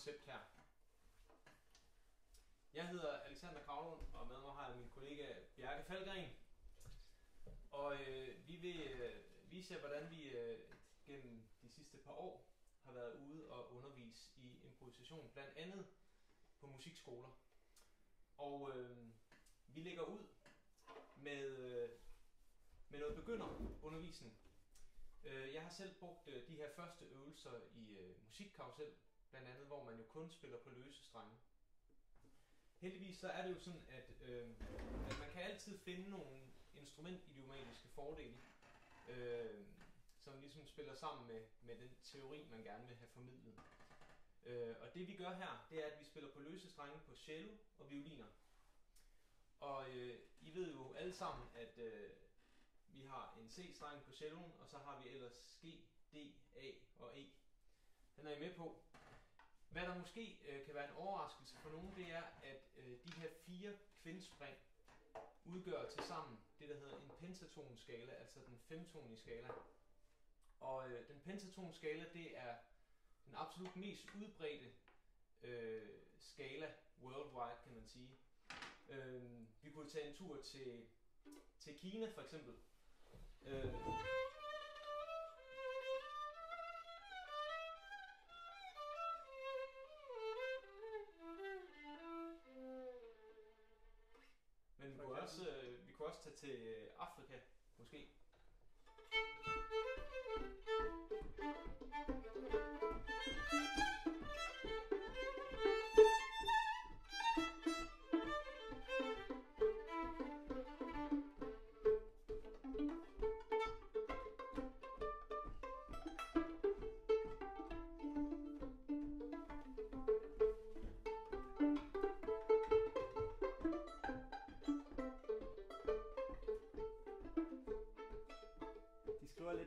koncept her. Jeg hedder Alexander Kravlund, og med mig har jeg min kollega Bjarke Falgren. Og vi vil vise jer, hvordan vi gennem de sidste par år har været ude og undervise i improvisation, blandt andet på musikskoler. Og vi lægger ud med noget begynderundervisning. Jeg har selv brugt de her første øvelser i musikkarusel, blandt andet, hvor man jo kun spiller på løse strenge. Heldigvis så er det jo sådan, at man kan altid finde nogle instrumentidiomatiske fordele, som ligesom spiller sammen med den teori, man gerne vil have formidlet. Og det vi gør her, det er, at vi spiller på løse strenge på cello og violiner. Og I ved jo alle sammen, at vi har en C-streng på celloen, og så har vi ellers G, D, A og E. Den er I med på. Hvad der måske kan være en overraskelse for nogen, det er, at de her 4 kvintspring udgør tilsammen det, der hedder en pentatonskala, altså den femtonige skala. Og den pentatonske skala, det er den absolut mest udbredte skala worldwide, kan man sige. Vi kunne tage en tur til Kina for eksempel. Men vi kunne også tage til Afrika, måske.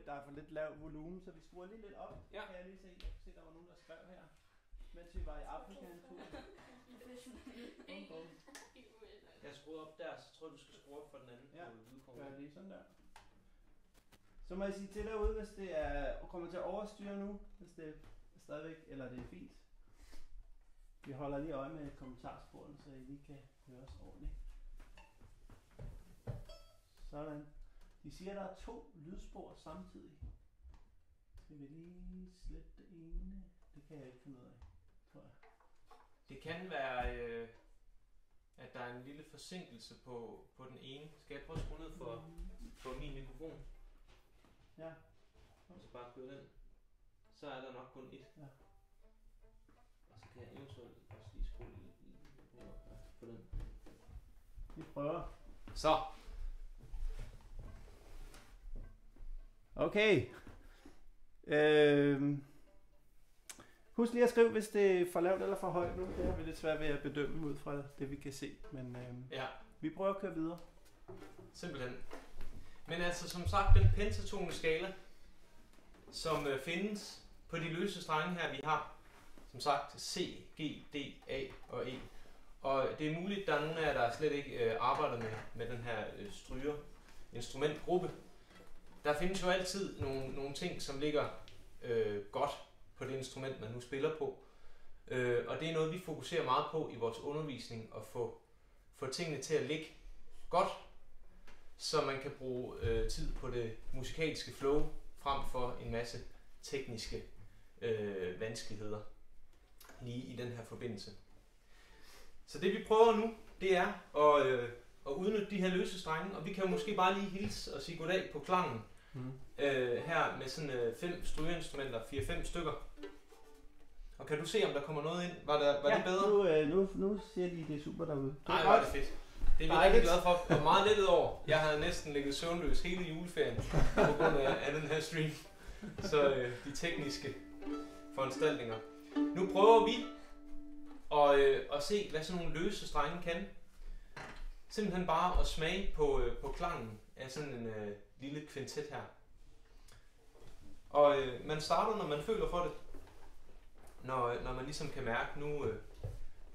Der er for lidt lav volumen, så vi skruer lige lidt op. Ja. Kan jeg lige se. Jeg kan se, der var nogen, der skrev her, mens vi var i Afrika en tur. Jeg skruer op der, så tror jeg, du skal skrue op for den anden. Ja, gør lige sådan der. Så må jeg sige til derude, hvis det er kommer til at overstyre nu, hvis det er stadigvæk, eller det er fint. Vi holder lige øje med kommentarsporene, så I lige kan høre os ordentligt. Sådan. De siger, at der er 2 lydspor samtidig. Skal vi lige slette det ene? Det kan jeg ikke finde ud af, tror jeg. Det kan være, at der er en lille forsinkelse på den ene. Skal jeg prøve at skrue ned for min mikrofon? Ja. Og så bare køre den. Så er der nok kun 1. Ja. Og så kan jeg eventuelt også lige skrue lidt på den. Vi prøver. Så. Okay. Husk lige at skrive, hvis det er for lavt eller for højt nu. Det har vi lidt svært ved at bedømme ud fra det, vi kan se. Men ja. Vi prøver at køre videre. Simpelthen. Men altså som sagt, den pentatone skala, som findes på de løse strenge her, vi har som sagt C, G, D, A og E. Og det er muligt, at der er nogle af jer, der slet ikke arbejder med den her stryger instrumentgruppe. Der findes jo altid nogle ting, som ligger godt på det instrument, man nu spiller på. Og det er noget, vi fokuserer meget på i vores undervisning, at få tingene til at ligge godt, så man kan bruge tid på det musikalske flow, frem for en masse tekniske vanskeligheder lige i den her forbindelse. Så det vi prøver nu, det er at udnytte de her løse strenge, og vi kan jo måske bare lige hilse og sige goddag på klangen. Her med sådan 5 strygeinstrumenter, 4-5 stykker. Og kan du se, om der kommer noget ind? Var det bedre? Nu siger de, det er super derude. Nej, var det fedt. Det er vi rigtig glade for, og meget lettet over. Jeg havde næsten ligget søvnløs hele juleferien på grund af den her stream. Så de tekniske foranstaltninger. Nu prøver vi at se, hvad sådan nogle løse strenge kan. Simpelthen bare at smage på klangen af sådan en lille kvintet her. Og man starter, når man føler for det. Når man ligesom kan mærke, nu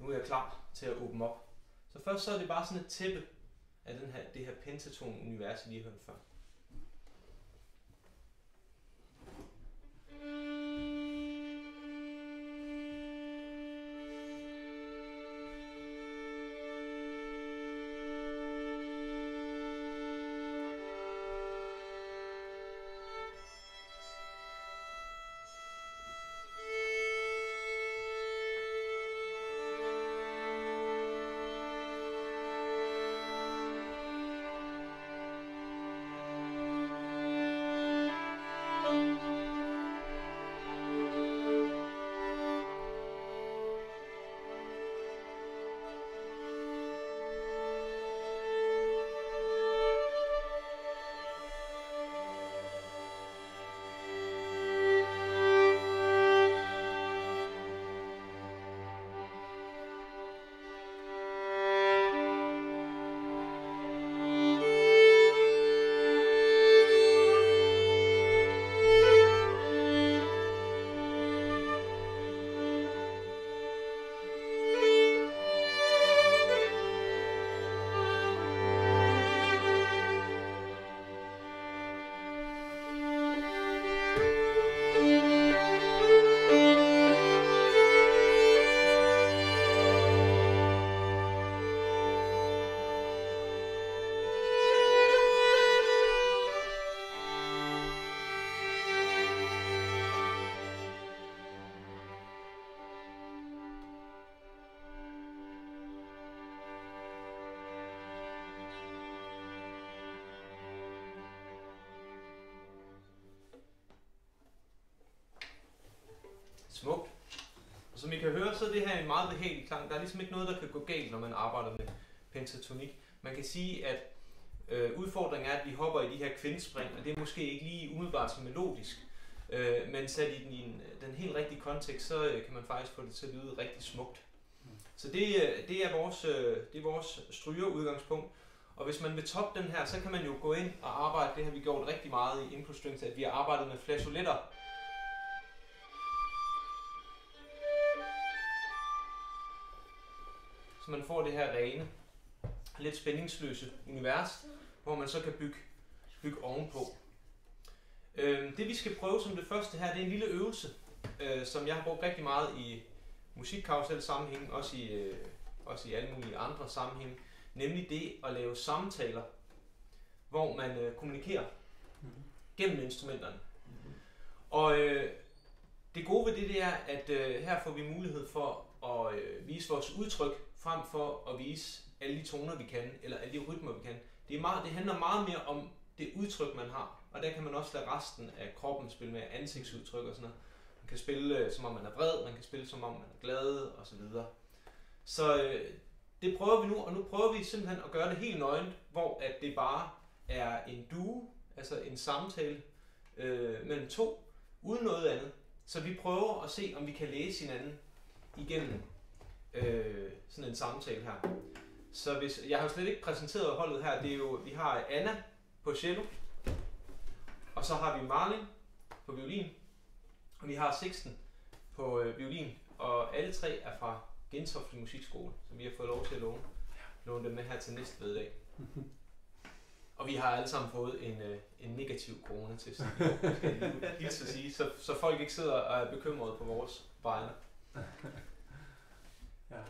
er jeg klar til at åbne op. Så først så er det bare sådan et tæppe af det her pentaton-univers, jeg lige hørte før. som I kan høre, så er det her en meget behagelig klang. Der er ligesom ikke noget, der kan gå galt, når man arbejder med pentatonik. Man kan sige, at udfordringen er, at vi hopper i de her kvintspring, og det er måske ikke lige umiddelbart så melodisk. Men sat i den helt rigtige kontekst, så kan man faktisk få det til at lyde rigtig smukt. Så det er vores strygerudgangspunkt. Og hvis man vil toppe den her, så kan man jo gå ind og arbejde, det har vi gjort rigtig meget i Impro Strings, at vi har arbejdet med flageoletter. Så man får det her rene, lidt spændingsløse univers, hvor man så kan bygge ovenpå. Det vi skal prøve som det første her, det er en lille øvelse, som jeg har brugt rigtig meget i musikkarusel sammenhæng, også i alle mulige andre sammenhæng, nemlig det at lave samtaler, hvor man kommunikerer gennem instrumenterne. Og det gode ved det er, at her får vi mulighed for at vise vores udtryk, frem for at vise alle de toner vi kan, eller alle de rytmer vi kan. Det handler meget mere om det udtryk man har, og der kan man også lade resten af kroppen spille med ansigtsudtryk og sådan noget. Man kan spille som om man er vred, man kan spille som om man er glad og så videre. Så det prøver vi nu, og nu prøver vi simpelthen at gøre det helt nøgent, hvor at det bare er en duo, altså en samtale mellem to, uden noget andet. Så vi prøver at se, om vi kan læse hinanden igennem sådan en samtale her. Så jeg har jo slet ikke præsenteret holdet her, det er jo, vi har Anna på cello, og så har vi Marlin på violin, og vi har Sixten på violin, og alle tre er fra Gentofte Musikskole, som vi har fået lov til at låne dem med her til næste veddag. Og vi har alle sammen fået en negativ coronatest, skal jeg hilse at sige, så folk ikke sidder og er bekymrede på vores vegne. Ja.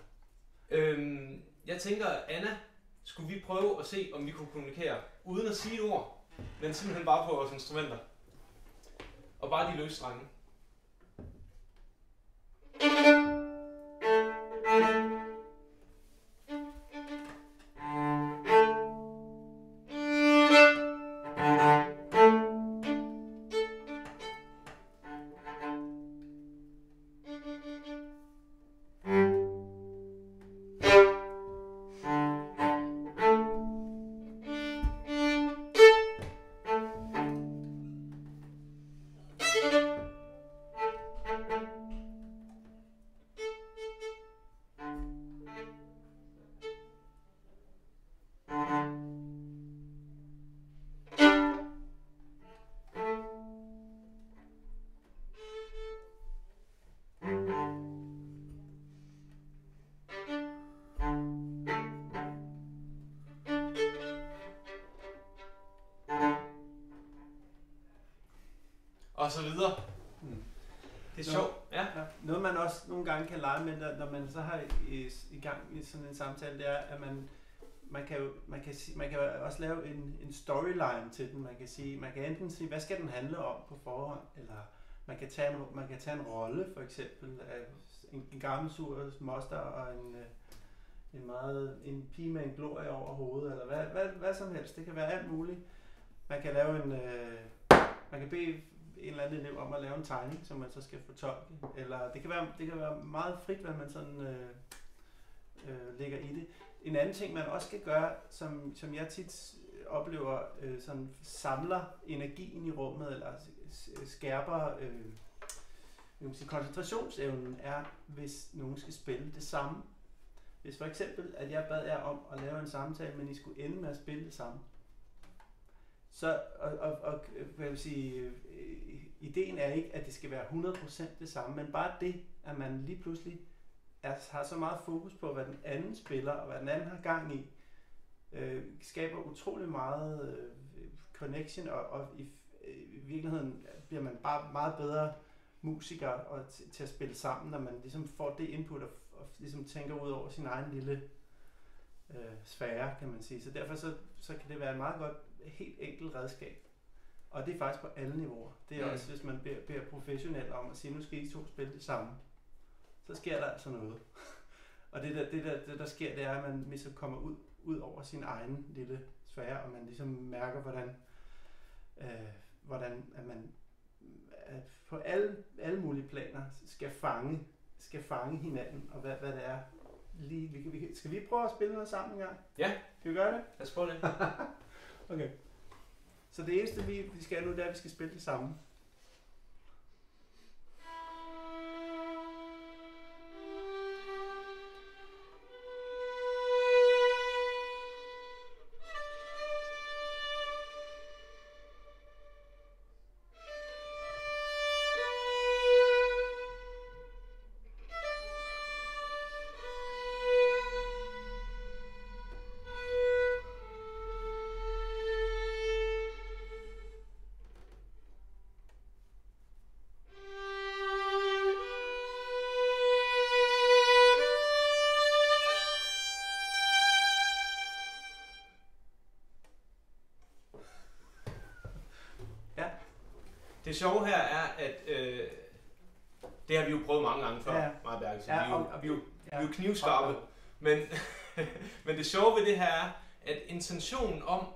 Jeg tænker, Anna, skulle vi prøve at se, om vi kunne kommunikere uden at sige et ord, men simpelthen bare på vores instrumenter. Og bare de løse strenge. Og så videre. Det er sjovt. Ja. Noget man også nogle gange kan lege med, når man så har i gang i sådan en samtale, det er, at man kan også lave en storyline til den. Man kan enten sige, hvad skal den handle om på forhånd, eller man kan tage en rolle, for eksempel af en gammel sur moster og en pige med en glorie over hovedet, eller hvad som helst. Det kan være alt muligt. Man kan lave man kan bede en eller anden elev om at lave en tegning, som man så skal fortolke. Eller det kan være meget frit, hvad man sådan lægger i det. En anden ting, man også skal gøre, som jeg tit oplever, sådan samler energien i rummet, eller skærper koncentrationsevnen, er, hvis nogen skal spille det samme. Hvis for eksempel, at jeg bad jer om at lave en samtale, men I skulle ende med at spille det samme. Så, og hvad vil sige, ideen er ikke, at det skal være 100% det samme, men bare det, at man lige pludselig har så meget fokus på, hvad den anden spiller, og hvad den anden har gang i, skaber utrolig meget connection, og i virkeligheden bliver man bare meget bedre musiker til at spille sammen, når man ligesom får det input og ligesom tænker ud over sin egen lille sfære, kan man sige. Så derfor så kan det være et meget godt, helt enkelt redskab. Og det er faktisk på alle niveauer. Det er også, hvis man beder professionelt om at sige, nu skal I to spille det samme. Så sker der altså noget. Og det der sker, det er, at man ligesom kommer ud over sin egen lille sfære, og man ligesom mærker, hvordan at man på alle mulige planer skal fange skal fange hinanden, og hvad det er. Skal vi prøve at spille noget sammen en gang? Ja. Skal vi gøre det? Lad os prøve det. Okay. Så det eneste, vi skal nu, det er, at vi skal spille det samme. Det sjove her er, at det har vi jo prøvet mange gange før, ja. Maja Berkelsen. Ja, vi er jo knivskarpe. Men, men det sjove ved det her er, at intentionen om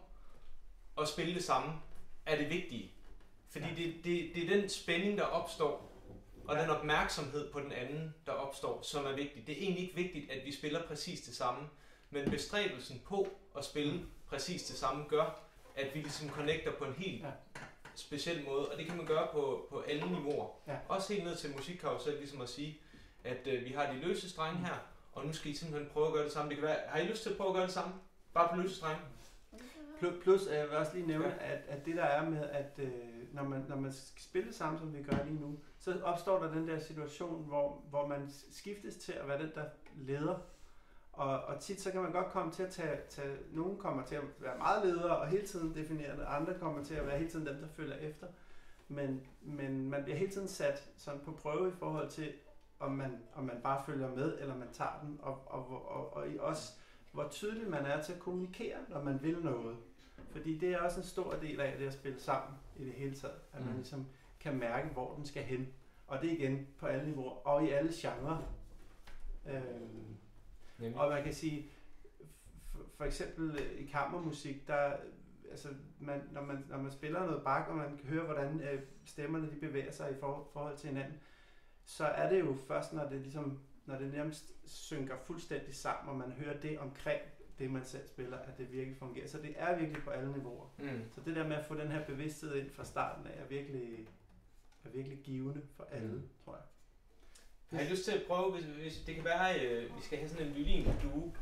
at spille det samme er det vigtige. Fordi det er den spænding, der opstår, og den opmærksomhed på den anden, der opstår, som er vigtig. Det er egentlig ikke vigtigt, at vi spiller præcis det samme, men bestræbelsen på at spille præcis det samme gør, at vi ligesom connecter på en helt speciel måde, og det kan man gøre på alle niveauer. Ja. Også helt ned til musikkarusel, ligesom at sige, at vi har de løse strenge her, og nu skal I simpelthen prøve at gøre det samme. Det kan være, har I lyst til at prøve at gøre det samme? Bare på løse strenge? Plus, jeg vil også lige nævne, at det der er med, at når man skal spille det samme, som vi gør lige nu, så opstår der den der situation, hvor man skiftes til at være den, der leder. Og tit så kan man godt komme til at tage nogen kommer til at være meget ledere og hele tiden definerende, andre kommer til at være hele tiden dem, der følger efter. Men man bliver hele tiden sat sådan på prøve i forhold til, om man bare følger med, eller man tager den, og også hvor tydelig man er til at kommunikere, når man vil noget. Fordi det er også en stor del af det at spille sammen i det hele taget, at man ligesom kan mærke, hvor den skal hen. Og det er igen på alle niveauer, og i alle genrer. Og man kan sige, for eksempel i kammermusik, der, altså når man spiller noget Bach, og man kan høre, hvordan stemmerne de bevæger sig i forhold til hinanden, så er det jo først, når det nærmest synker fuldstændig sammen, og man hører det omkring det, man selv spiller, at det virkelig fungerer. Så det er virkelig på alle niveauer. Så det der med at få den her bevidsthed ind fra starten af, er virkelig givende for alle, tror jeg. Har I lyst til at prøve, hvis det kan være, at vi skal have sådan en violin-duo.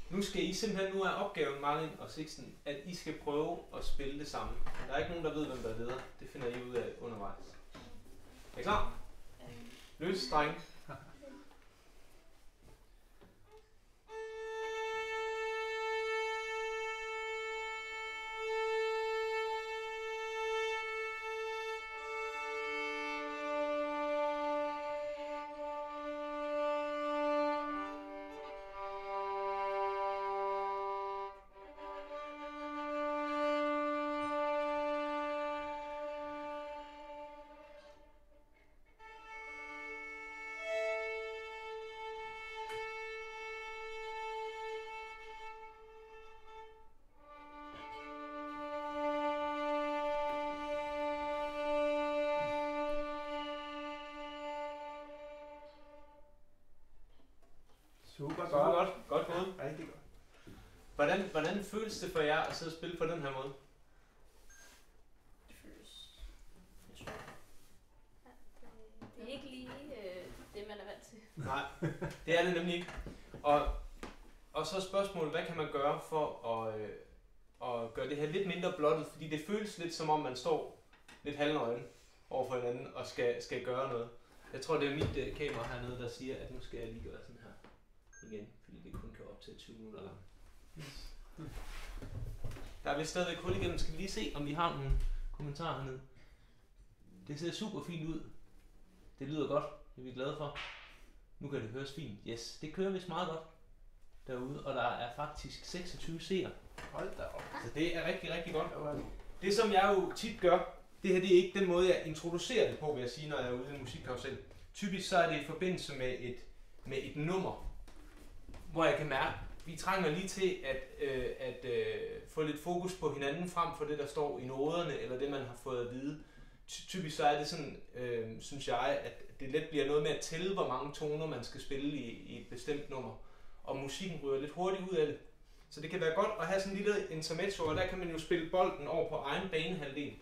Nu skal I simpelthen, nu er opgaven Marlin og Sixten, at I skal prøve at spille det samme. Der er ikke nogen, der ved, hvem der er leder. Det finder I ud af undervejs. Er I klar? Løs streng. Super godt. Godt gået. Ja, rigtig godt. Hvordan føles det for jer at sidde og spille på den her måde? Det føles... Jeg tror... Det er ikke lige det, man er vant til. Nej, det er det nemlig ikke. Og så spørgsmålet, hvad kan man gøre for at gøre det her lidt mindre blottet? Fordi det føles lidt som om, man står lidt halvnøgen over for hinanden og skal gøre noget. Jeg tror, det er mit kamera hernede, der siger, at nu skal jeg lige gøre sådan her igen, fordi det kun kan op til 20 minutter lang. Der er vist stadigvæk hul igennem. Skal vi lige se, om vi har nogle kommentarer hernede? Det ser super fint ud. Det lyder godt. Det er vi glade for. Nu kan det høres fint. Yes, det kører vist meget godt derude, og der er faktisk 26 seere. Hold da op. Så det er rigtig, rigtig godt. Det som jeg jo tit gør, det her det er ikke den måde, jeg introducerer det på, vil jeg sige, når jeg er ude i en musikkarusel. Typisk så er det i forbindelse med et nummer, hvor jeg kan mærke, vi trænger lige til at få lidt fokus på hinanden frem for det, der står i noderne, eller det, man har fået at vide. typisk så er det sådan, synes jeg, at det let bliver noget med at tælle, hvor mange toner man skal spille i et bestemt nummer. Og musikken ryger lidt hurtigt ud af det. Så det kan være godt at have sådan en lille intermezzo, og der kan man jo spille bolden over på egen banehalvdel.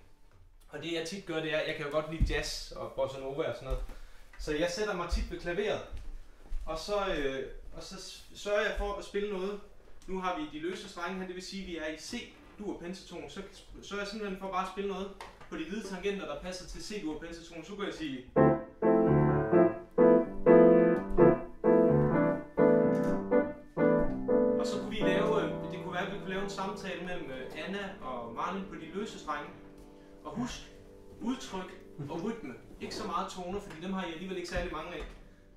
Og det jeg tit gør, det er, jeg kan jo godt lide jazz og bossa nova og sådan noget. Så jeg sætter mig tit ved klaveret, og så sørger jeg for at spille noget. Nu har vi de løse strenge her, det vil sige, at vi er i C-dur pentatone. Så sørger jeg simpelthen for bare at spille noget på de hvide tangenter, der passer til C-dur pentatone. Så kan jeg sige... Og så kunne vi lave, det kunne være, at vi kunne lave en samtale mellem Anna og Marlin på de løse strenge. Og husk, udtryk og rytme. Ikke så meget toner, fordi dem har I alligevel ikke særlig mange af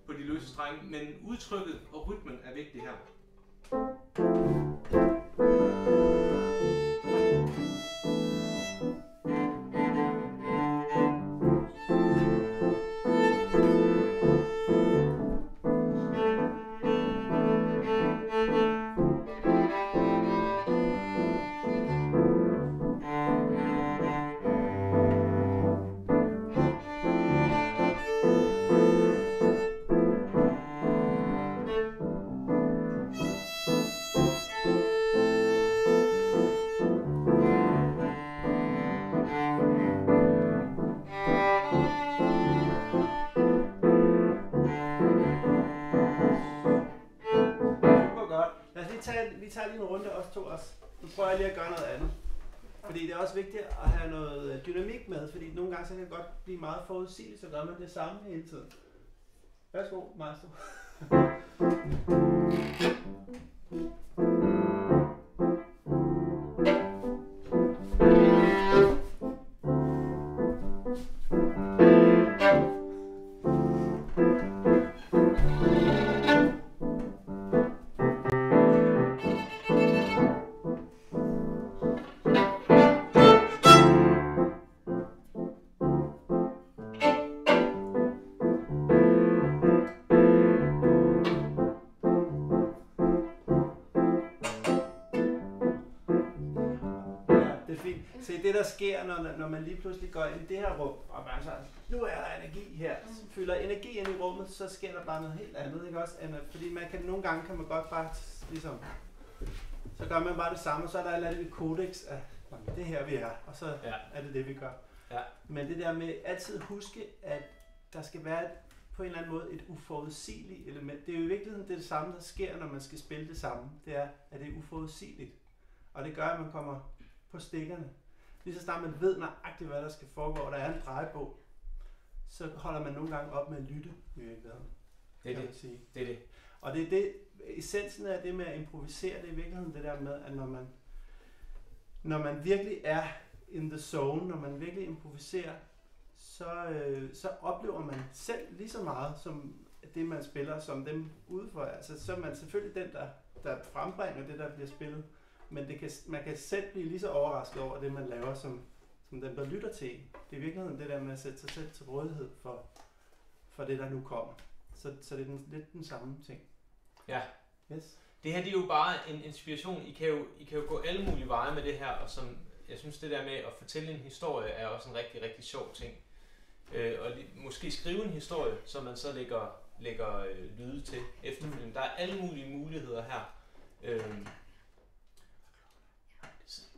på de løse strenge. Men udtrykket og rytmen er vigtigt her. Vi tager lige en runde også to os. Nu prøver jeg lige at gøre noget andet. Fordi det er også vigtigt at have noget dynamik med, fordi nogle gange så kan det godt blive meget forudsigeligt, så gør man det samme hele tiden. Værsgo, maestro. Det der sker, når man lige pludselig går ind i det her rum, og man så, nu er der energi her, fylder energi ind i rummet, så sker der bare noget helt andet, ikke også? Fordi man kan, nogle gange kan man godt bare ligesom, så gør man bare det samme, og så er der et eller andet kodex af, det her vi er, og så er det vi gør. Ja. Men det der med altid huske, at der skal være på en eller anden måde et uforudsigeligt element. Det er jo i virkeligheden det samme, der sker, når man skal spille det samme. Det er, at det er uforudsigeligt. Og det gør, at man kommer på stikkerne. Lige så snart man ved nøjagtigt, hvad der skal foregå, og der er en drejebog, så holder man nogle gange op med at lytte i virkeligheden. Det er det. Det er det. Og det er det, essensen af det med at improvisere, det er i virkeligheden det der med, at når man virkelig er in the zone, når man virkelig improviserer, så oplever man selv lige så meget som det, man spiller, som dem udenfor. Altså, så er man selvfølgelig den, der frembringer det, der bliver spillet. Men man kan selv blive lige så overrasket over det, man laver, som dem, der lytter til en. Det er i virkeligheden det der med at sætte sig selv til rådighed for det, der nu kommer. Så det er lidt den samme ting. Ja. Yes. Det her det er jo bare en inspiration. I kan jo gå alle mulige veje med det her, og som jeg synes, det der med at fortælle en historie er også en rigtig, rigtig sjov ting. Og måske skrive en historie, som man så lægger lyde til efterfølgende. Der er alle mulige muligheder her.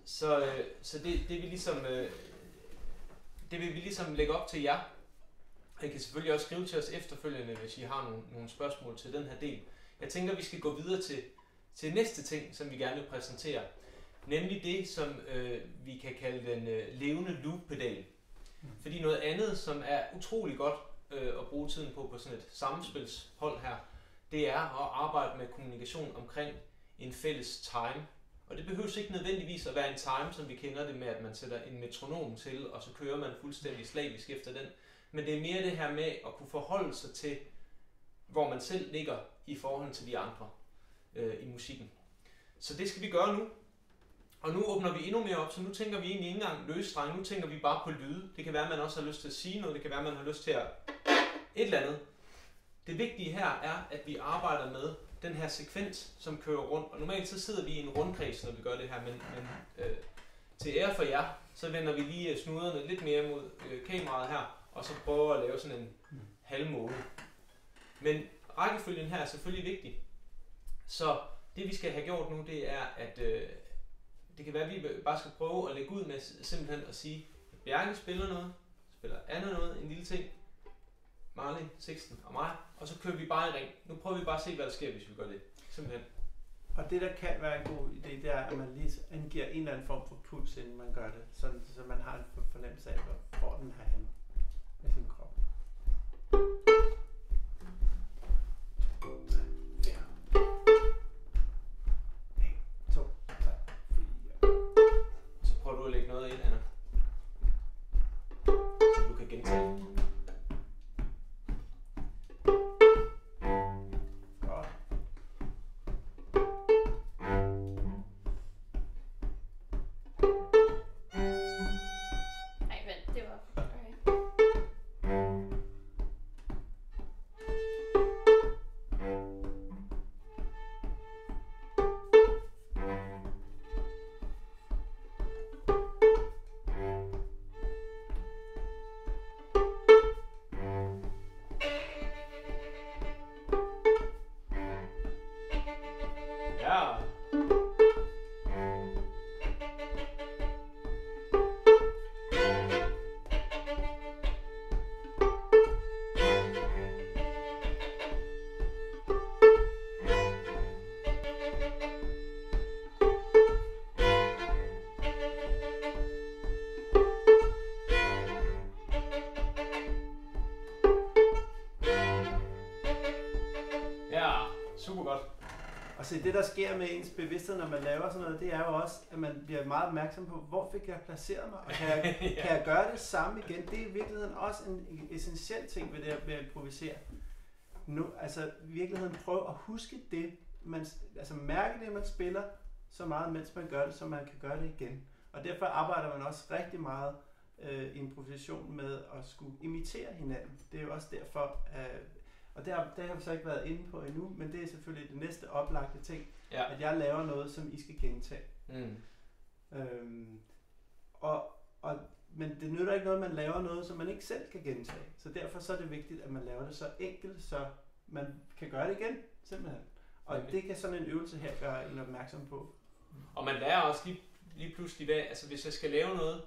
Så det vil vi ligesom lægge op til jer. I kan selvfølgelig også skrive til os efterfølgende, hvis I har nogle spørgsmål til den her del. Jeg tænker, vi skal gå videre til næste ting, som vi gerne vil præsentere. Nemlig det, som vi kan kalde den levende loop-pedal. Fordi noget andet, som er utrolig godt at bruge tiden på sådan et samspilshold her, det er at arbejde med kommunikation omkring en fælles time. Og det behøves ikke nødvendigvis at være en time, som vi kender det med, at man sætter en metronom til, og så kører man fuldstændig slavisk efter den. Men det er mere det her med at kunne forholde sig til, hvor man selv ligger i forhold til de andre i musikken. Så det skal vi gøre nu. Og nu åbner vi endnu mere op, så nu tænker vi egentlig ikke engang løse strenge, nu tænker vi bare på lyde. Det kan være, at man også har lyst til at sige noget, det kan være, at man har lyst til at et eller andet. Det vigtige her er, at vi arbejder med den her sekvens, som kører rundt. Og normalt så sidder vi i en rundkreds, når vi gør det her, men til ære for jer, så vender vi lige snuderne lidt mere mod kameraet her, og så prøver at lave sådan en halvmåne. Men rækkefølgen her er selvfølgelig vigtig. Så det vi skal have gjort nu, det er, at det kan være, at vi bare skal prøve at lægge ud med simpelthen at sige, at Bjarke spiller noget, spiller Anna noget, en lille ting, Marley, Sixten og mig, og så kører vi bare i ring. Nu prøver vi bare at se, hvad der sker, hvis vi gør det. Simpelthen. Og det, der kan være en god idé, det er, at man lige angiver en eller anden form for puls, inden man gør det. Så man har en fornemmelse af, hvor den er henne med sin krop. 2, 3, 4. 1, 2, 3, 4. Så prøver du at lægge noget ind, Anna. Så du kan gentage. Super godt. Og så det, der sker med ens bevidsthed, når man laver sådan noget, det er jo også, at man bliver meget opmærksom på, hvor fik jeg placeret mig, og kan jeg gøre det samme igen? Det er i virkeligheden også en essentiel ting ved det at improvisere. Nu, altså i virkeligheden prøv at huske det, altså mærke det, man spiller så meget, mens man gør det, så man kan gøre det igen. Og derfor arbejder man også rigtig meget improvisation med at skulle imitere hinanden. Det er jo også derfor, og det har vi så ikke været inde på endnu, men det er selvfølgelig det næste oplagte ting, at jeg laver noget, som I skal gentage. Men det nytter ikke noget, at man laver noget, som man ikke selv kan gentage. Så derfor så er det vigtigt, at man laver det så enkelt, så man kan gøre det igen, simpelthen. Og det kan sådan en øvelse her gøre en opmærksom på. Og man lærer også lige pludselig, hvad, altså hvis jeg skal lave noget,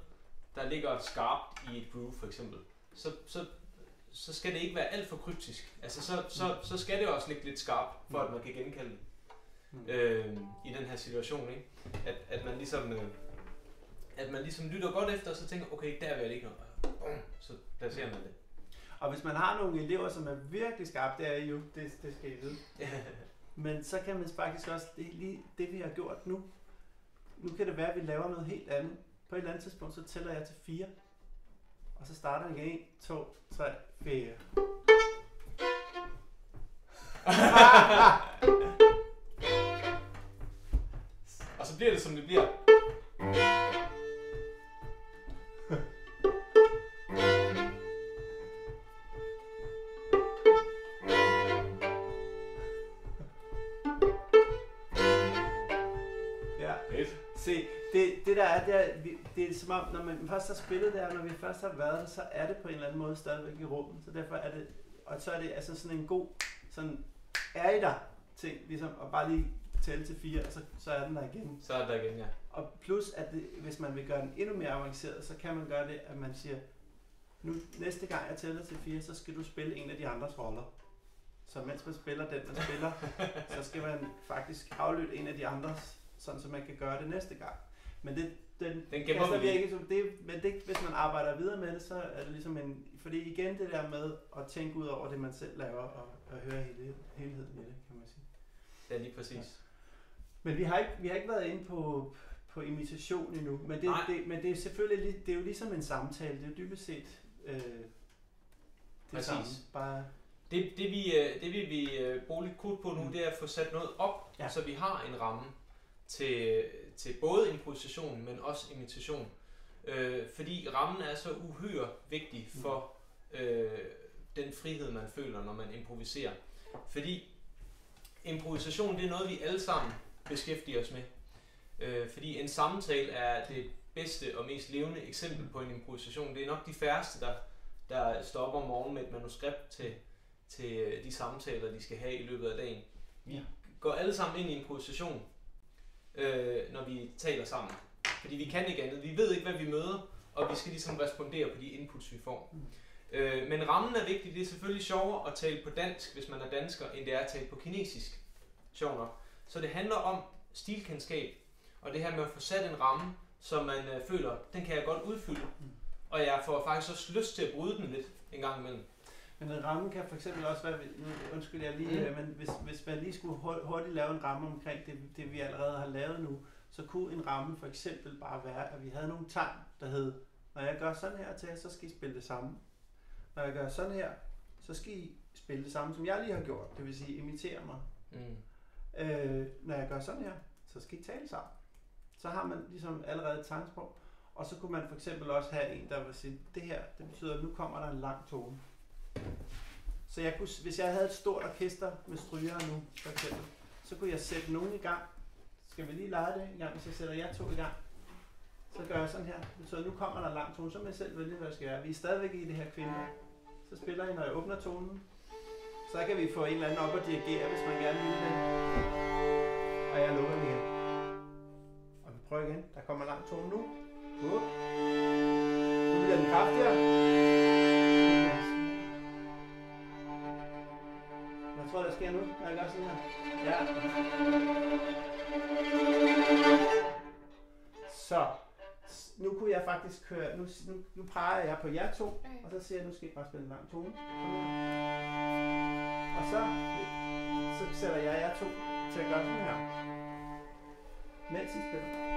der ligger skarpt i et groove for eksempel, så skal det ikke være alt for kryptisk. Altså så skal det også ligge lidt skarpt, for at man kan genkalde det i den her situation, ikke? At man ligesom lytter godt efter, og så tænker, okay, der vil jeg ligge noget. Så der ser man det. Og hvis man har nogle elever, som er virkelig skarpe, det er jo, det skal I vide. Men så kan man faktisk også, det vi har gjort nu, nu kan det være, at vi laver noget helt andet. På et eller andet tidspunkt, så tæller jeg til 4. Og så starter jeg igen. 1, 2, 3, 4. Og så bliver det, som det bliver. Se, det der er, det er som om, når man først har spillet der, når vi først har været der, så er det på en eller anden måde stadigvæk i rummet. Så derfor er det, og så er det altså sådan en god, sådan er I der ting, ligesom at bare lige tælle til 4, og så er den der igen. Så er der igen, ja. Og plus, at det, hvis man vil gøre den endnu mere avanceret, så kan man gøre det, at man siger, nu næste gang jeg tæller til 4, så skal du spille en af de andres roller. Så mens man spiller den, man spiller, så skal man faktisk aflytte en af de andres, sådan så man kan gøre det næste gang. Men den gemmer vi ikke. Men hvis man arbejder videre med det, så er det ligesom fordi igen det der med at tænke ud over det, man selv laver, og høre helheden i det, kan man sige. Det er lige præcis. Ja. Men vi har ikke været inde på imitation endnu, men det er selvfølgelig det er jo ligesom en samtale. Det er jo dybest set det samme. Bare det vil vi bruge lidt krudt på nu, det er at få sat noget op, så vi har en ramme til både improvisation, men også imitation. Fordi rammen er så uhyre vigtig for den frihed, man føler, når man improviserer. Fordi improvisation, det er noget, vi alle sammen beskæftiger os med. Fordi en samtale er bedste og mest levende eksempel på en improvisation. Det er nok de færreste, der står op om morgenen med et manuskript til de samtaler, de skal have i løbet af dagen. Vi går alle sammen ind i improvisation, når vi taler sammen. Fordi vi kan ikke andet. Vi ved ikke, hvad vi møder, og vi skal ligesom respondere på de inputs, vi får. Men rammen er vigtig. Det er selvfølgelig sjovere at tale på dansk, hvis man er dansker, end det er at tale på kinesisk. Sjovt nok. Så det handler om stilkendskab, og det her med at få sat en ramme, som man føler, den kan jeg godt udfylde. Og jeg får faktisk også lyst til at bryde den lidt en gang imellem. Men en ramme kan for eksempel også være, undskyld jeg lige, men hvis man lige skulle hurtigt lave en ramme omkring det vi allerede har lavet nu, så kunne en ramme for eksempel bare være, at vi havde nogle tegn, der hed, når jeg gør sådan her til jer, så skal I spille det samme. Når jeg gør sådan her, så skal I spille det samme, som jeg lige har gjort, det vil sige imitere mig. Når jeg gør sådan her, så skal I tale sammen. Så har man ligesom allerede et tegnsprog. Og så kunne man for eksempel også have en, der vil sige, det her, det betyder, at nu kommer der en lang tone. Så jeg kunne, hvis jeg havde et stort orkester med strygere nu, for eksempel, så kunne jeg sætte nogen i gang. Skal vi lige lege det en gang, hvis jeg sætter jer to i gang? Så gør jeg sådan her. Det betyder, at nu kommer der en lang tone, så må jeg selv vælge, hvad jeg skal gøre. Vi er stadigvæk i det her kvinde. Så spiller I, når jeg åbner tonen. Så kan vi få en eller anden op og dirigere, hvis man gerne vil det. Og jeg lukker den igen. Og vi prøver igen. Der kommer en lang tone nu. Nu bliver den kraftigere. Hvad tror du, der sker nu, når jeg gør sådan her? Ja. Så nu kunne jeg faktisk køre, nu peger jeg på jer to, og så siger jeg, nu skal I bare spille en lang tone. Og så sætter jeg jer to til at gøre sådan her, mens I spiller.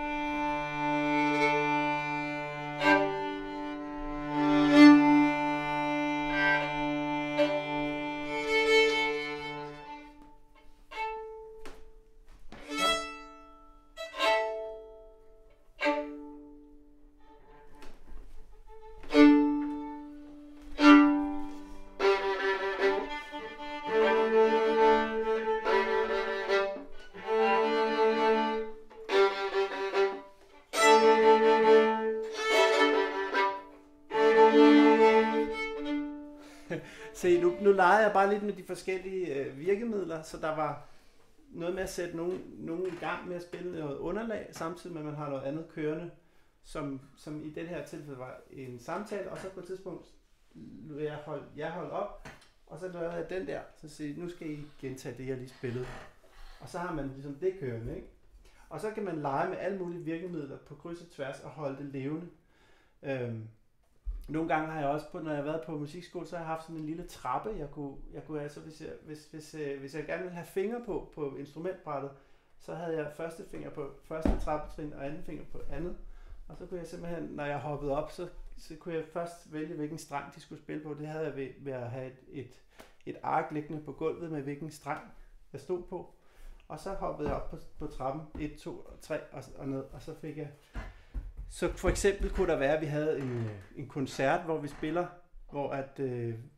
Se, nu legede jeg bare lidt med de forskellige virkemidler, så der var noget med at sætte nogen i gang med at spille noget underlag, samtidig med at man har noget andet kørende, som i det her tilfælde var en samtale, og så på et tidspunkt jeg holdt op, og så lavede jeg den der, så siger nu skal I gentage det, jeg lige spillede. Og så har man ligesom det kørende, ikke? Og så kan man lege med alle mulige virkemidler på kryds og tværs og holde det levende. Nogle gange har jeg også, når jeg har været på musikskole, så har jeg haft sådan en lille trappe, jeg kunne altså, hvis jeg gerne ville have fingre på instrumentbrættet, så havde jeg første finger på første trappetrin og anden finger på andet. Og så kunne jeg simpelthen, når jeg hoppede op, så kunne jeg først vælge, hvilken streng de skulle spille på. Det havde jeg ved at have et ark liggende på gulvet med, hvilken streng jeg stod på. Og så hoppede jeg op på trappen 1, 2 og 3 og ned, og så fik jeg... Så for eksempel kunne der være, at vi havde en koncert, hvor vi spiller, hvor at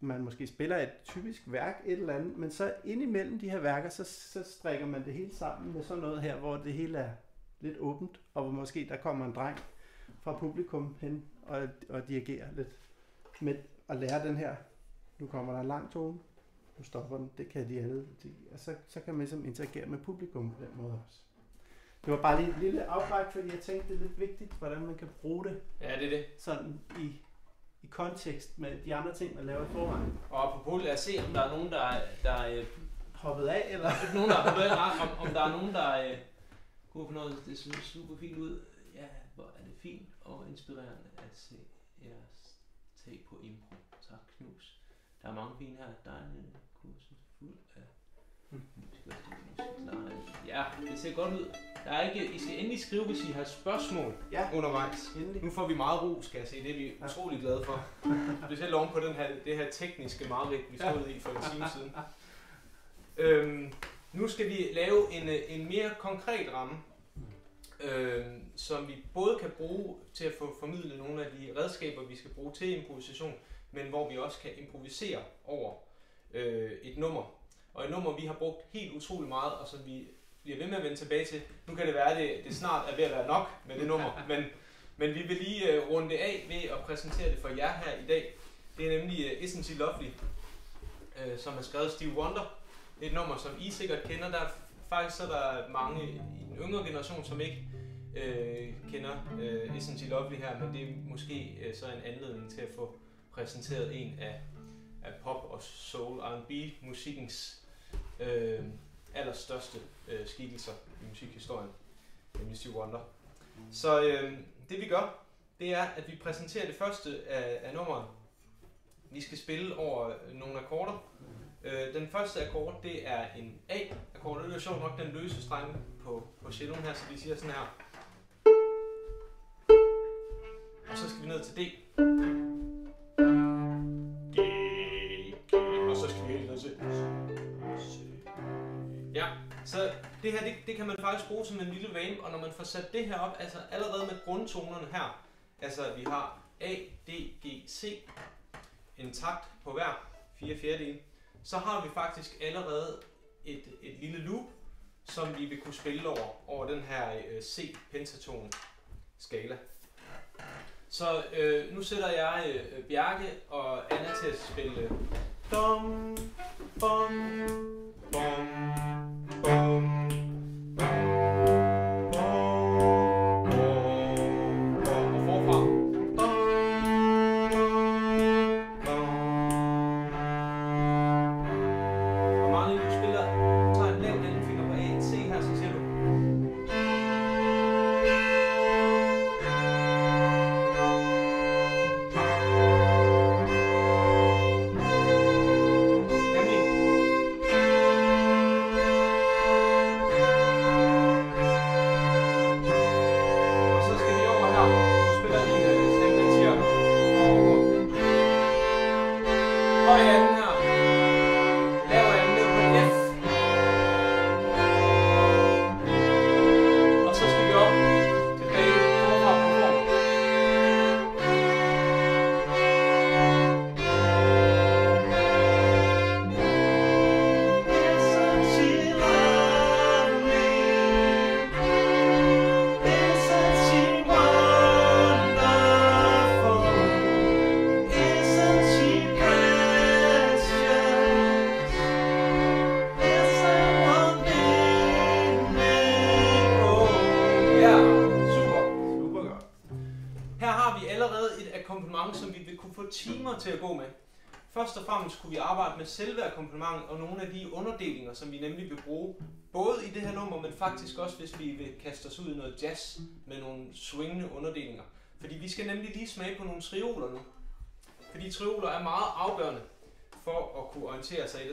man måske spiller et typisk værk, et eller andet, men så indimellem de her værker, så strikker man det hele sammen med sådan noget her, hvor det hele er lidt åbent, og hvor måske der kommer en dreng fra publikum hen og dirigerer lidt med at lære den her. Nu kommer der en lang tone, nu stopper den, det kan de alle. Og så kan man ligesom interagere med publikum på den måde også. Det var bare lige et lille afbræk, fordi jeg tænkte, det er lidt vigtigt, hvordan man kan bruge det. Ja, det er det. Sådan i kontekst med de andre ting, man laver i forvejen. Og apropos, lad os se, om der er nogen, der hoppet af, eller? Nogen, der er hoppet af, om der er nogen, der kunne få noget, det ser super fint ud. Ja, hvor er det fint og inspirerende at se jeres tag på impro. Tak, Knus. Der er mange fine her. Der er en kursus fuld af ja, det ser godt ud. Der er ikke, I skal endelig skrive, hvis I har spørgsmål undervejs. Endelig. Nu får vi meget ro, skal jeg se. Det er vi utrolig glade for. Specielt oven på det her tekniske mareridt, vi stod i for en time siden. Nu skal vi lave en mere konkret ramme, som vi både kan bruge til at få formidlet nogle af de redskaber, vi skal bruge til improvisation, men hvor vi også kan improvisere over et nummer. Og et nummer, vi har brugt helt utrolig meget, og som vi bliver ved med at vende tilbage til. Nu kan det være, at det snart er ved at være nok med det nummer, Men vi vil lige runde det af ved at præsentere det for jer her i dag. Det er nemlig Isn't She Lovely, som har skrevet Stevie Wonder. Et nummer, som I sikkert kender. Faktisk er der mange i den yngre generation, som ikke kender Isn't She Lovely her, men det er måske så en anledning til at få præsenteret en af pop- og soul R&B musikkens allerstørste skikkelser i musikhistorien, nemlig Stevie Wonder. Så det vi gør, det er, at vi præsenterer det første af nummeret. Vi skal spille over nogle akkorder. Den første akkord, det er en A-akkord. Det er sjovt nok den løse streng på celloen her, så vi siger sådan her. Og så skal vi ned til D. Og så skal vi helt ned til C. Ja, så det her, det kan man faktisk bruge som en lille vane, og når man får sat det her op, altså allerede med grundtonerne her, altså vi har A, D, G, C, en takt på hver 4/4, så har vi faktisk allerede et lille loop, som vi vil kunne spille over den her C-pentaton skala. Så nu sætter jeg Bjarke og Anna til at spille dum, bum, bum, bum, til at gå med. Først og fremmest kunne vi arbejde med selve akkompagnementet og nogle af de underdelinger, som vi nemlig vil bruge, både i det her nummer, men faktisk også, hvis vi vil kaste os ud i noget jazz med nogle swingende underdelinger. Fordi vi skal nemlig lige smage på nogle trioler nu. Fordi trioler er meget afgørende for at kunne orientere sig i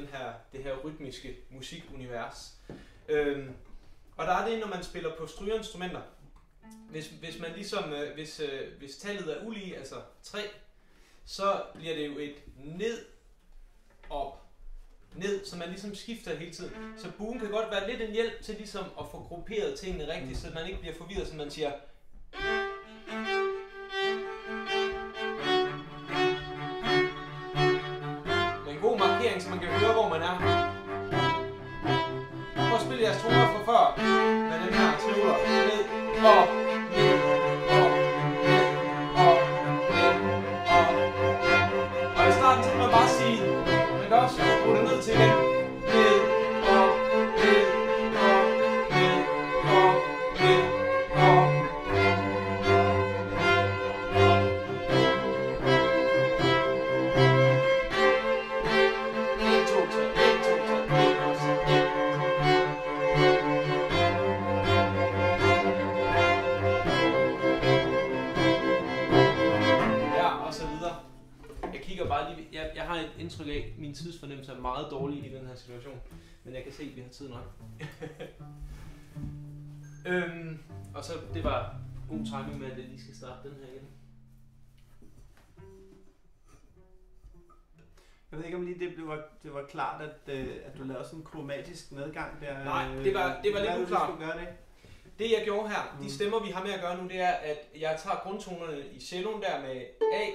det her rytmiske musikunivers. Og der er det, når man spiller på strygeinstrumenter. Hvis man ligesom, hvis tallet er ulige, altså 3, så bliver det jo et ned, op, ned, så man ligesom skifter hele tiden. Så buen kan godt være lidt en hjælp til ligesom at få grupperet tingene rigtigt, så man ikke bliver forvirret, så man siger. Med en god markering, så man kan høre, hvor man er. Prøv at spille jeres toner fra før, med den her trioler. Ned, op, ned, op, ned, op, ned, op. Og i starten så kan man bare sige, man kan også bruge det ned til igen. Ned, op, ned, op, ned, op, ned, op. 1, 2, 3, 1, 2, 3, 1, også. Jeg kigger bare lige. Jeg har et indtryk af, at min tidsfornemmelse er meget dårlig i den her situation. Men jeg kan se, at vi har tid nok. Og så det var god timing med, at jeg lige skal starte den her igen. Jeg ved ikke om lige det var klart, at du lavede sådan en kromatisk nedgang der. Nej, det var lidt uklart. Det jeg gjorde her, de stemmer vi har med at gøre nu, det er, at jeg tager grundtonerne i celloen der med A,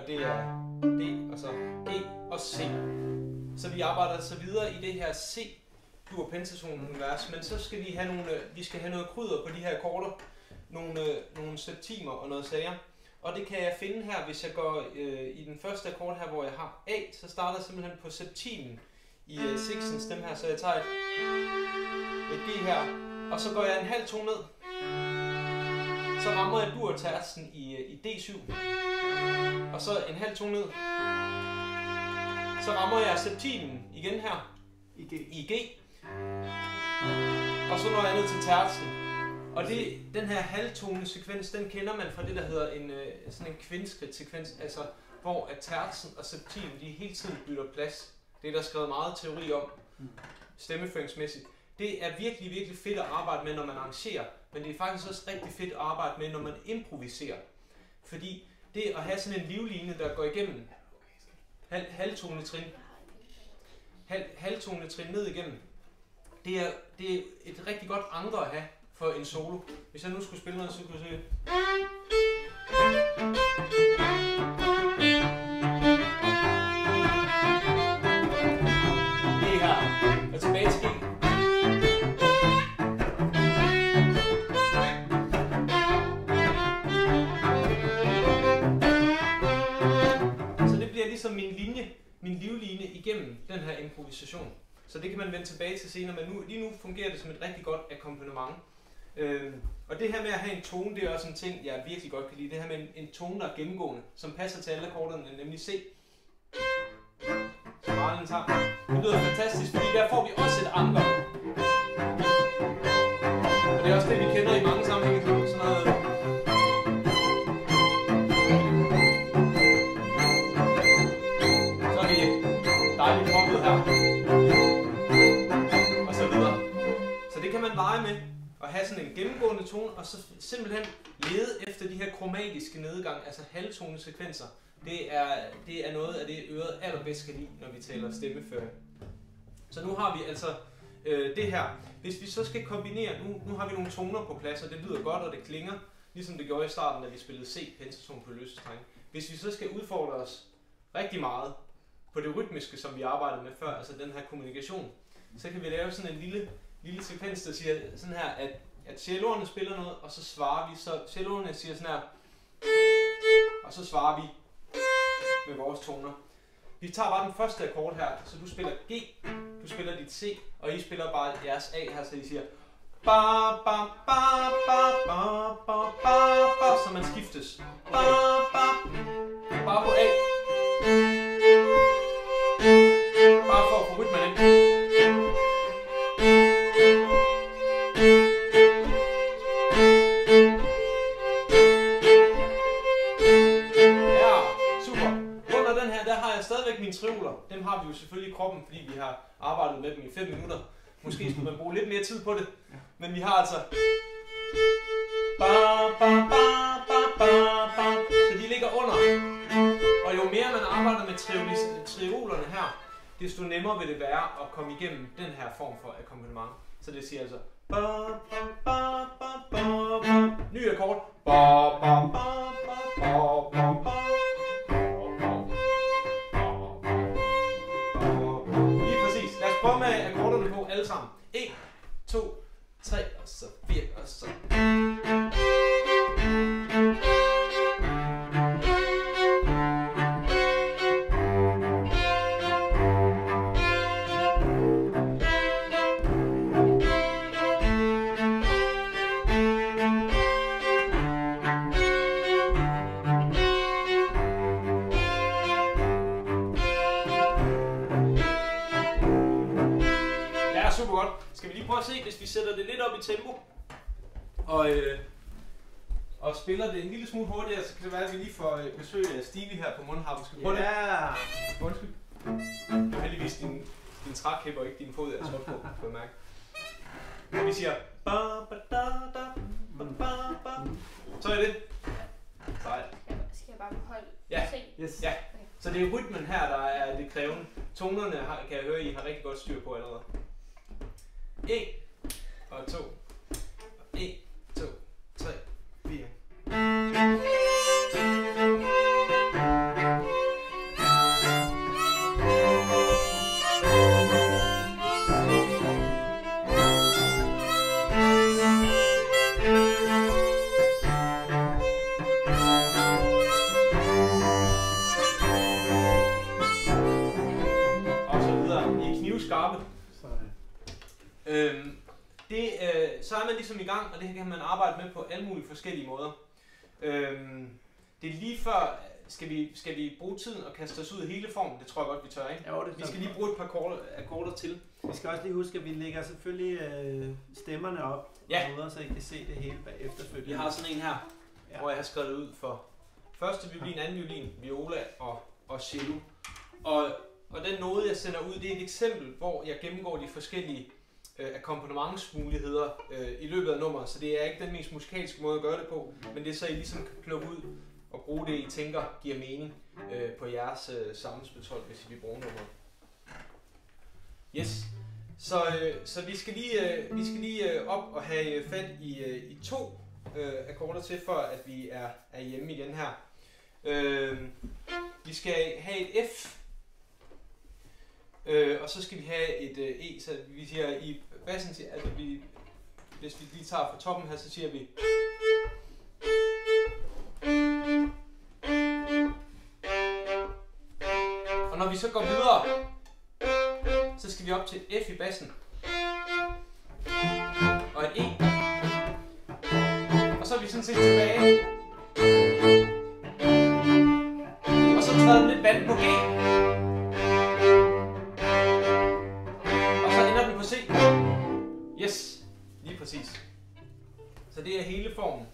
og det er D, og så G og C. Så vi arbejder så videre i det her C-dur pentatonen univers, men så skal vi have noget krydder på de her akkorder. nogle septimer og noget sager. Og det kan jeg finde her, hvis jeg går i den første akkord her, hvor jeg har A, så starter jeg simpelthen på septimen i sixens dem her, så jeg tager et G her, og så går jeg en halv tone ned. Så rammer jeg dur-tertsen i D7, og så en halv tone ned. Så rammer jeg septimen igen her i G, og så når jeg ned til tertsen. Og den her halvtone sekvens, den kender man fra det, der hedder sådan en kvintskridt-sekvens, altså hvor at tertsen og septimen, de hele tiden bytter plads. Det er der skrevet meget teori om, stemmeføringsmæssigt. Det er virkelig, virkelig fedt at arbejde med, når man arrangerer, men det er faktisk også rigtig fedt at arbejde med, når man improviserer. Fordi det at have sådan en livline, der går igennem halvtonetrin ned igennem, det er et rigtig godt anker at have for en solo. Hvis jeg nu skulle spille noget, så kunne jeg sige... Det her. Og tilbage til G. Så det bliver ligesom min livline igennem den her improvisation. Så det kan man vende tilbage til senere, men lige nu fungerer det som et rigtig godt akkompagnement. Og det her med at have en tone, det er også en ting, jeg virkelig godt kan lide. Det her med en tone, der er gennemgående, som passer til alle akkorderne, nemlig C. Så meget den tager. Det lyder fantastisk, fordi der får vi også et anker. Og det er også det, vi kender i mange sammenhænge. Sådan noget. Så er vi dejligt hoppet her. Og så videre. Så det kan man lege med. Og have sådan en gennemgående tone, og så simpelthen lede efter de her kromatiske nedgang, altså halvtonesekvenser. Det er noget af det, øret allerbedst kan lide, når vi taler stemmeføring. Så nu har vi altså det her. Hvis vi så skal kombinere, nu har vi nogle toner på plads, og det lyder godt, og det klinger, ligesom det gjorde i starten, da vi spillede C-pentaton på løse strenge. Hvis vi så skal udfordre os rigtig meget på det rytmiske, som vi arbejdede med før, altså den her kommunikation, så kan vi lave sådan en lille sekvens, der siger sådan her, at celloerne spiller noget, og så svarer vi. Så celloerne siger sådan her, og så svarer vi med vores toner. Vi tager bare den første akkord her, så du spiller G, du spiller dit C, og I spiller bare jeres A her, så I siger ba ba ba ba ba ba ba ba, så man skiftes. Ba ba, bare på A. Bare for at få rytmen ind. Mine trioler, dem har vi jo selvfølgelig i kroppen, fordi vi har arbejdet med dem i 5 minutter. Måske skulle man bruge lidt mere tid på det. Men vi har altså... Ba, ba, ba, ba, ba, ba. Så de ligger under. Og jo mere man arbejder med triolerne her, desto nemmere vil det være at komme igennem den her form for akkompagnement. Så det siger altså... Ba, ba, ba, ba, ba, ba. Ny akkord. Ba, ba, ba, ba, ba, ba, ba. Prøv med akkorderne på alle sammen. 1, 2, 3, og så 4, og så... Hvis vi sætter det lidt op i tempo og spiller det en lille smule hurtigere, så kan det være, at vi lige får besøg af Stevie her på mundharpen. Skal vi prøve det? Undskyld. Det er heldigvis din trækæppe og ikke din fod, jeg tror på at mærke. Og vi siger ba ba da da ba ba ba. Så er det. Sejt. Skal jeg bare beholde ja. C? Yes. Ja. Så det er rytmen her, der er det krævende. Tonerne kan jeg høre, I har rigtig godt styr på allerede. 1 og 2 og 1, 2, 3, 4. det, så er man ligesom i gang, og det kan man arbejde med på alle mulige forskellige måder. Det er lige før, skal vi bruge tiden og kaste os ud i hele formen? Det tror jeg godt, vi tør, ikke? Ja, det vi skal lige bruge et par akkorder til. Vi skal også lige huske, at vi lægger selvfølgelig stemmerne op, så I kan se det hele bagefter. Vi har sådan en her, hvor jeg har skrevet ud for første violin, anden violin, viola og cello. Og den node, jeg sender ud, det er et eksempel, hvor jeg gennemgår de forskellige akkompagnementsmuligheder i løbet af nummeret. Så det er ikke den mest musikalske måde at gøre det på, men det er så, I ligesom kan plukke ud og bruge det, I tænker giver mening på jeres sammenspilshold, hvis I vil bruge nummeret. Yes. Så vi skal lige op og have fat i 2 akkorder til, for at vi er hjemme igen her. Vi skal have et F, og så skal vi have et E, så vi siger i bassen, altså hvis vi lige tager fra toppen her, så siger vi og når vi så går videre, så skal vi op til et F i bassen og et E, og så er vi sådan set tilbage, og så træder den lidt vand på G, og så ender den på C. Yes, lige præcis. Så det er hele formen.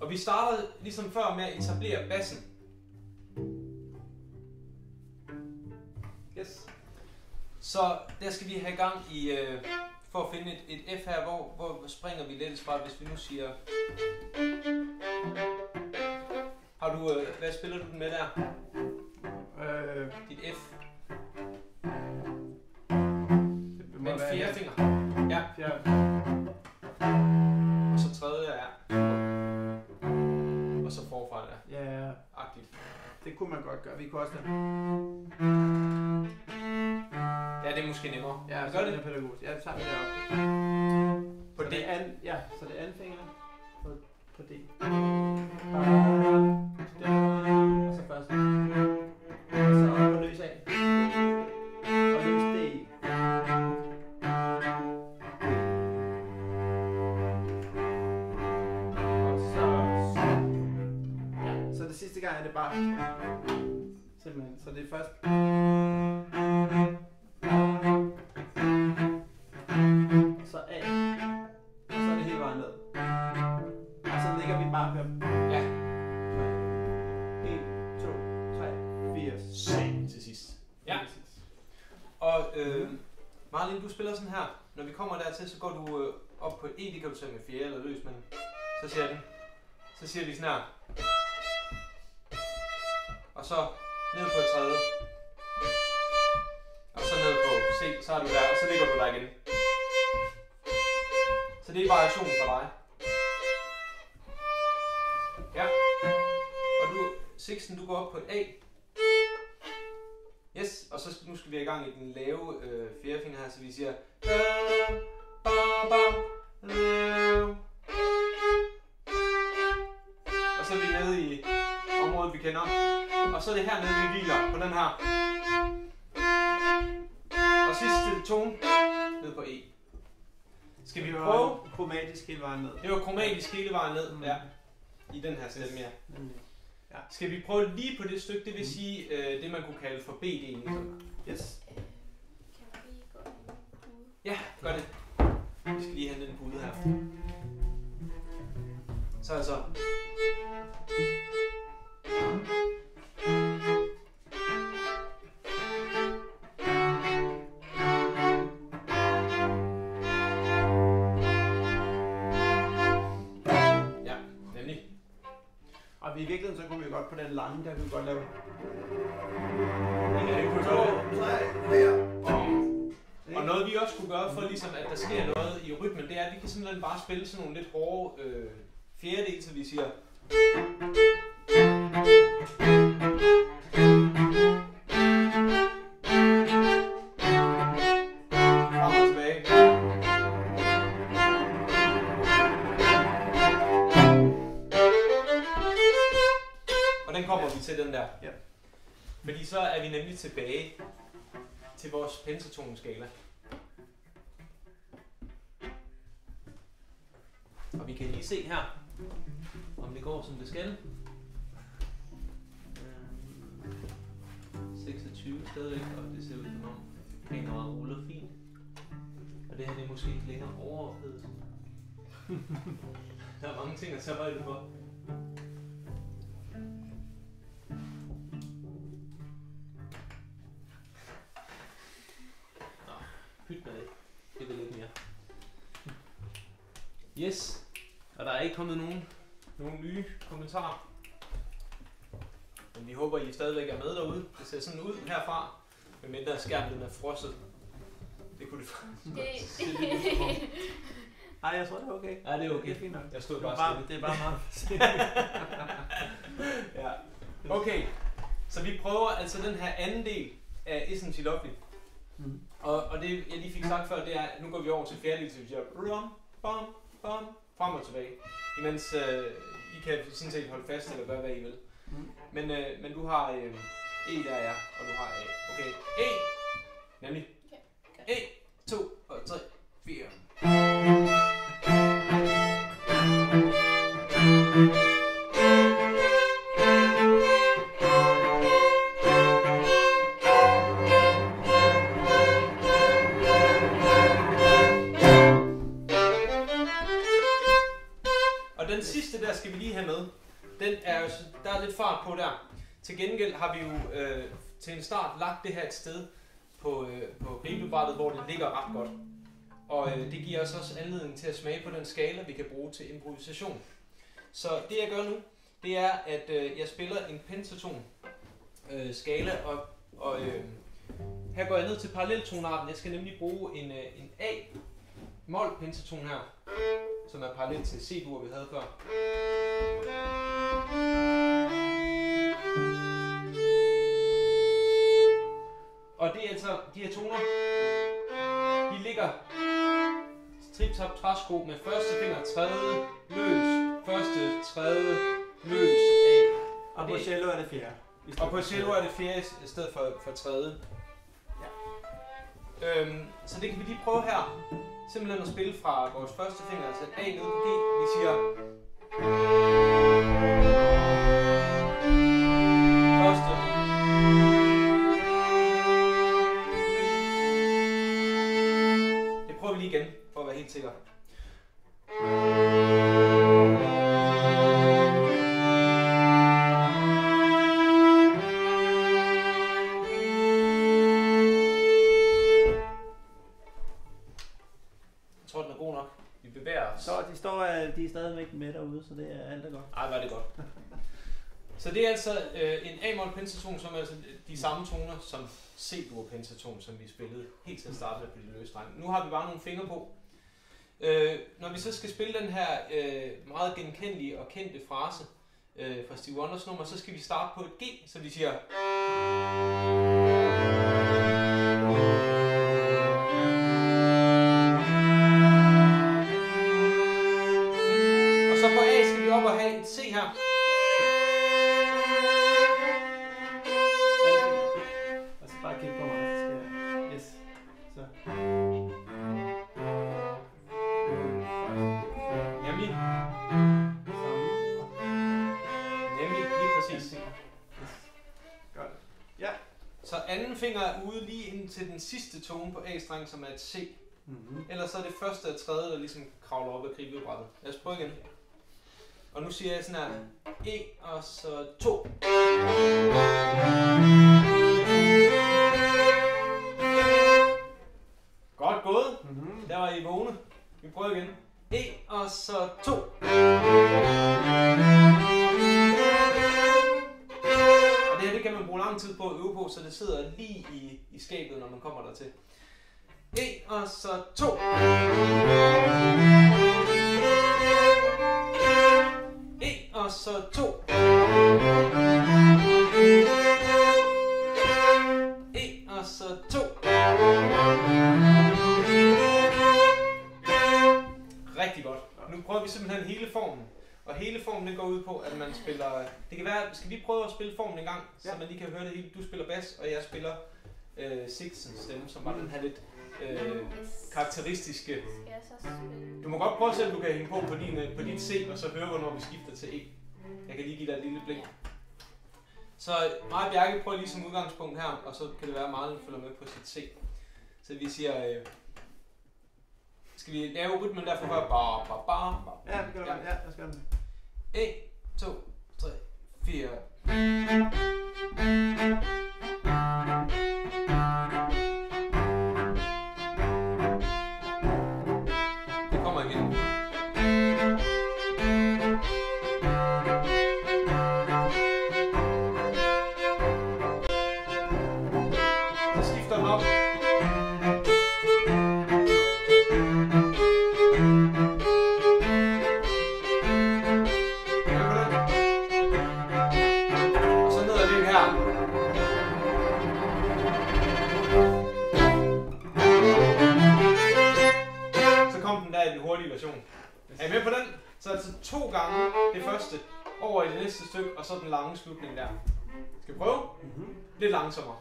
Og vi starter ligesom før med at etablere bassen. Yes. Så der skal vi have gang i, for at finde et F her, hvor springer vi lettest fra, hvis vi nu siger... Har du, hvad spiller du den med der? Dit F. Med en fjerde finger. Ja. Og så tredje er. Og så forfra der. Ja. Agtigt. Det kunne man godt gøre. Vi kunne også da. Ja, det er måske nemmere. Ja, gør det. Pædagogisk. Ja, så tager vi det op. På D. Ja, så det anden finger på D. Og så først. Og så op på løs A. Og løs D. Og så... Ja, så det sidste gang er det bare... Simpelthen, så det er først... Så A. Og så er det hele vejen ned. Og så ligger vi bare her. Ja. 1, 2, 3, 4, C til sidst. Ja. Og Marlene, du spiller sådan her. Når vi kommer dertil, så går du op på et E, det kan du tage med fjerde eller løs, men så siger vi sådan her. Og så ned på et tredje. Og så ned på C, så er du der, og så ligger du der igen. Så det er variationen for dig. Ja. Og du, Sixten, du går op på et A. Yes, og så nu skal vi i gang i den lave fjerde finger her, så vi siger og så er vi nede i området, vi kender. Og så er det hernede, vi hviler på den her. Og sidste tone ned på E. Skal vi prøve? Kromatisk hele vejen ned. Det var kromatisk hele vejen ned, ja. I den her stemme, ja. Ja. Skal vi prøve lige på det stykke, det vil sige det man kunne kalde for B-delen. Yes. Kan jeg lige gå en pude? Ja, gør det. Vi skal lige hente en pude her. Så altså. Ja, nemlig. Og i virkeligheden så kunne vi godt på den lange, der kunne vi godt lave. Og noget vi også kunne gøre for ligesom at der sker noget i rytmen, det er at vi kan simpelthen bare spille sådan nogle lidt hårde fjerdedel, så vi siger frem og tilbage. Og den kommer vi til den der. Ja. Fordi så er vi nemlig tilbage til vores pentatoneskala. Og vi kan lige se her, om det går som det skal. 26 stadigvæk, og det ser ud som om kameraet ruller fint. Og det her det er måske ikke længere overophedet. Der er mange ting at tage højde for. Nå, pyt med det. Det vil lidt mere. Yes. Og der er ikke kommet nogen nye kommentarer. Men vi håber, I stadigvæk er med derude. Det ser sådan ud herfra. Medmindre skærmen er frosset. Det kunne det faktisk se lidt ud som om. Ej, jeg tror det er okay. Ja, det er okay. Det er fint nok. Jeg stod bare stille. Det er bare meget. Ja. Okay, så vi prøver altså den her anden del af Isn't She Lovely. Og det jeg lige fik sagt før, det er, at nu går vi over til fjerde del, så vi siger rum, bum, bum, frem og tilbage. Imens I kan sådan set holde fast eller gøre, hvad I vil. Men du har E der er, og du har A. Okay, E, nemlig E, 2 og 3, 4. Og den sidste der skal vi lige have med. Den er jo, der er lidt fart på der. Til gengæld har vi jo til en start lagt det her et sted på gribebrættet, hvor det ligger ret godt. Og det giver os også anledning til at smage på den skala, vi kan bruge til improvisation. Så det jeg gør nu, det er, at jeg spiller en pentaton skala, og her går jeg ned til paralleltonarten. Jeg skal nemlig bruge en A-mol pentaton her, som er parallel til C-dur, vi havde før. Og det er altså, de her toner, de ligger trip-tap træsko med første finger tredje, løs, første, tredje, løs, A. Og på cello er det fjerde. Og på cello er det fjerde i stedet for tredje. Ja. Så det kan vi lige prøve her. Simpelthen at spille fra vores første finger, altså A ned på G. Vi siger første. Det prøver vi lige igen, for at være helt sikker. De er stadigvæk med derude, så det er alt er godt. Ej, var det godt. Så det er altså en A-mol pentaton, som er altså de samme toner som C-dur pentaton, som vi spillede helt til at starte med på de løse strenge. Nu har vi bare nogle fingre på. Når vi så skal spille den her meget genkendelige og kendte frase fra Stevie Wonders nummer, så skal vi starte på et G, så vi siger op og have et C her. Og så bare kigge på mig, så skal jeg... Yes. Så. Nemlig. Nemlig, lige præcis. Yes. Godt. Ja. Så anden finger er ude lige ind til den sidste tone på A-streng, som er et C. Ellers så er det første og tredje, der ligesom kravler op ad gribebrættet. Lad os prøve igen. Og nu siger jeg sådan her, E og så 2. Godt gået. Der var I vågne. Vi prøver igen. E og så 2. Og det her det kan man bruge lang tid på at øve på, så det sidder lige i skabet, når man kommer dertil. E og så 2. Og så 2. E og så 2. Rigtig godt. Nu prøver vi simpelthen hele formen. Og hele formen den går ud på, at man spiller... Det kan være... Skal vi prøve at spille formen en gang, så man lige kan høre det hele? Du spiller bas, og jeg spiller Sixens stemme, som var den her lidt Yes. karakteristiske. Skal jeg så spille? Du må godt prøve at se, om du kan hænge på dit C, og så høre, hvornår vi skifter til E. Jeg kan lige give dig et lille blik. Ja. Så mig og Bjarke prøver lige som udgangspunkt her, og så kan det være meget, at følger med på sit C. Så vi siger, skal vi lave rytmen derfor før? Ja, vi gør det. Ja, lad os gøre det. 1, 2, 3, 4. Det kommer igen. Så skifter den op. Er I med på den? Så altså 2 gange det første over i det næste stykke, og så den lange slutning der. Skal vi prøve? Lidt langsommere.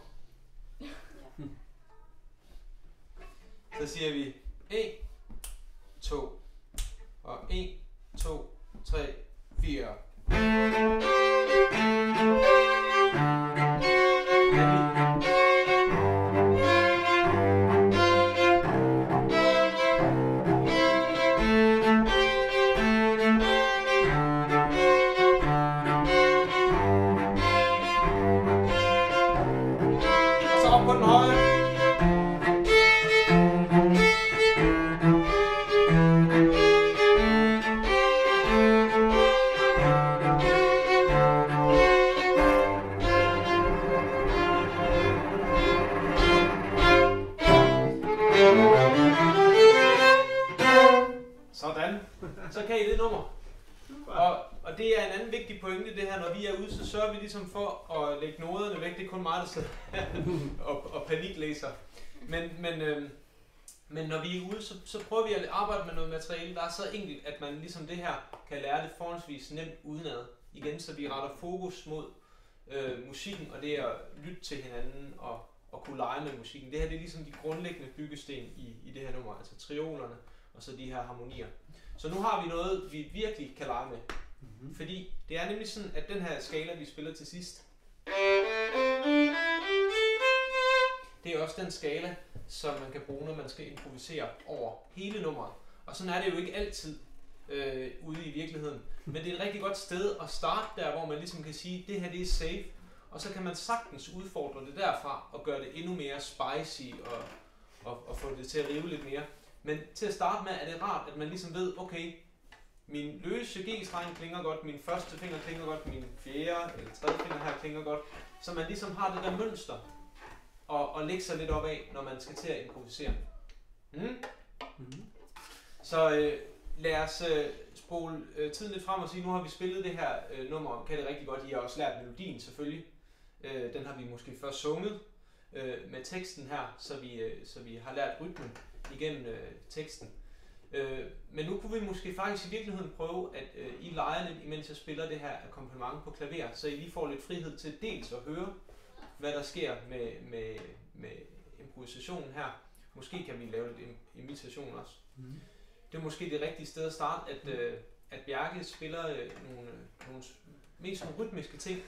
Så siger vi 1, 2, og 1, 2, 3, 4. På den høje. Sådan. Så kan I det nummer. Og det er en anden vigtig pointe det her, når vi er ude, så sørger vi ligesom for at lægge noderne væk. Det er kun mig, der sidder og paniklæser. Men når vi er ude, så prøver vi at arbejde med noget materiale, der er så enkelt, at man ligesom det her kan lære det forholdsvis nemt udenad. Igen, så vi retter fokus mod musikken, og det er at lytte til hinanden og kunne lege med musikken. Det her det er ligesom de grundlæggende byggesten i det her nummer, altså triolerne og så de her harmonier. Så nu har vi noget, vi virkelig kan lege med. Fordi det er nemlig sådan, at den her skala, vi spiller til sidst, det er også den skala, som man kan bruge, når man skal improvisere over hele nummeret. Og sådan er det jo ikke altid ude i virkeligheden. Men det er et rigtig godt sted at starte der, hvor man ligesom kan sige, det her det er safe. Og så kan man sagtens udfordre det derfra og gøre det endnu mere spicy og få det til at rive lidt mere. Men til at starte med er det rart, at man ligesom ved, okay, min løse G-streng klinger godt, min første finger klinger godt, min fjerde eller tredje finger her klinger godt. Så man ligesom har det der mønster og lægge sig lidt op af, når man skal til at improvisere. Så lad os spole tiden lidt frem og sige, nu har vi spillet det her nummer, kan det rigtig godt. I har også lært melodien selvfølgelig. Den har vi måske først sunget med teksten her, så vi har lært rytmen igennem teksten. Men nu kunne vi måske faktisk i virkeligheden prøve, at I leger lidt, imens jeg spiller det her akkompagnement på klaver, så I lige får lidt frihed til dels at høre, hvad der sker med improvisationen her. Måske kan vi lave lidt imitation også. Det er måske det rigtige sted at starte, at Bjarke spiller nogle mest rytmiske ting,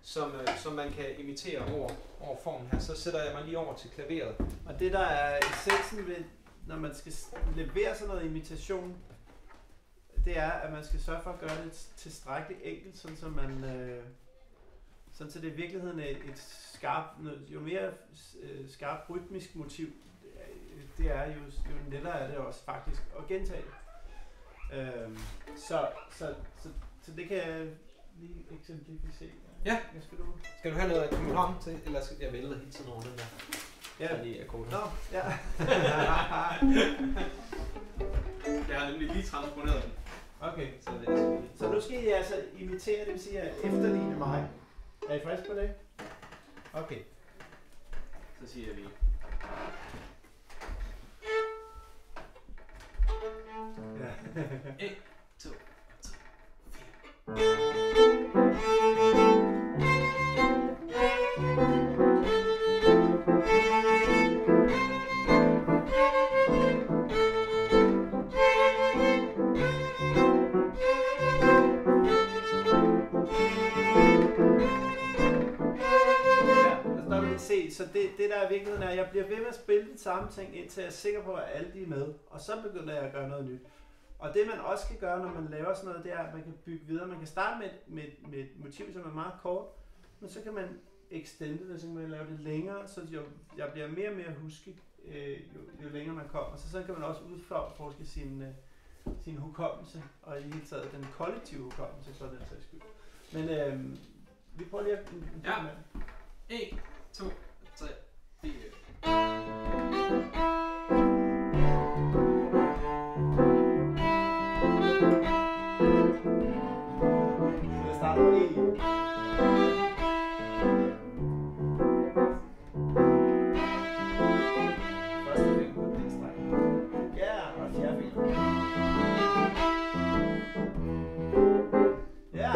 som man kan imitere over formen her. Så sætter jeg mig lige over til klaveret. Og det der er essensen ved, når man skal levere sådan noget imitation, det er, at man skal sørge for at gøre det tilstrækkeligt enkelt, sådan så man, sådan så det i virkeligheden er et skarpt, jo mere skarpt rytmisk motiv, det er jo lettere er det også faktisk at gentage det. Så det kan jeg lige eksemplificere. Ja. Skal du have noget at komme frem til, eller skal jeg vælge hele tiden over den der? Ja. Lige akkorder. Nå, ja. Jeg har nemlig lige transponeret den. Okay. Så nu skal I altså imitere, det vil sige at efterligne mig. Er I friske på det? Okay. Så siger vi. Ja. 1, 2, 3, 4. der er virkeligheden er, at jeg bliver ved med at spille de samme ting, indtil jeg er sikker på, at alle de er med. Og så begynder jeg at gøre noget nyt. Og det man også kan gøre, når man laver sådan noget, det er, at man kan bygge videre. Man kan starte med et motiv, som er meget kort, men så kan man extende det, så kan man lave det længere, så jeg bliver mere og mere huske, jo længere man kommer. Så kan man også udforske sin hukommelse, og i det hele taget den kollektive hukommelse, så er det sags skyld. Men vi prøver lige at... Ja. 1, 2, 3, 4. Så jeg starter på E. Første finger på den streg. Ja, og fjerde finger. Ja.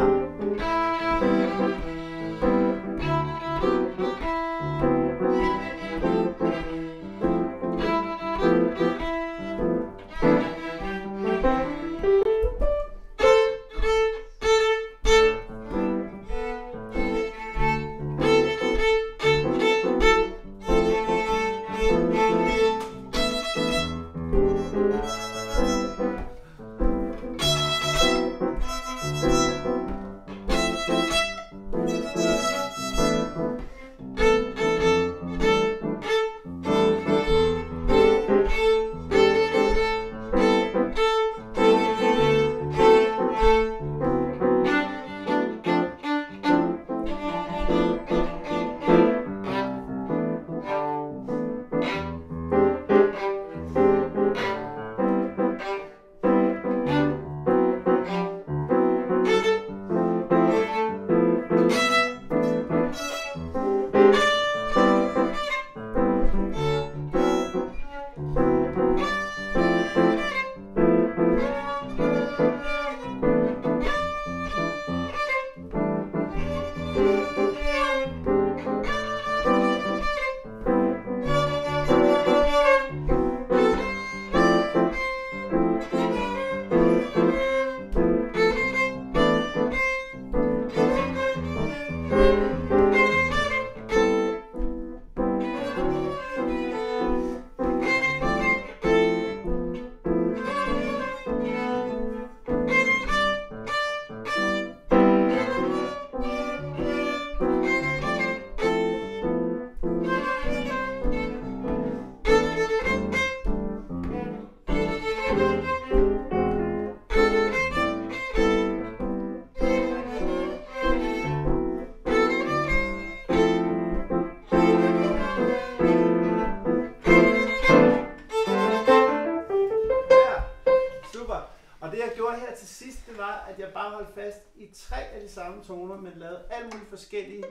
Tre af de samme toner, men lavede alle mulige forskellige,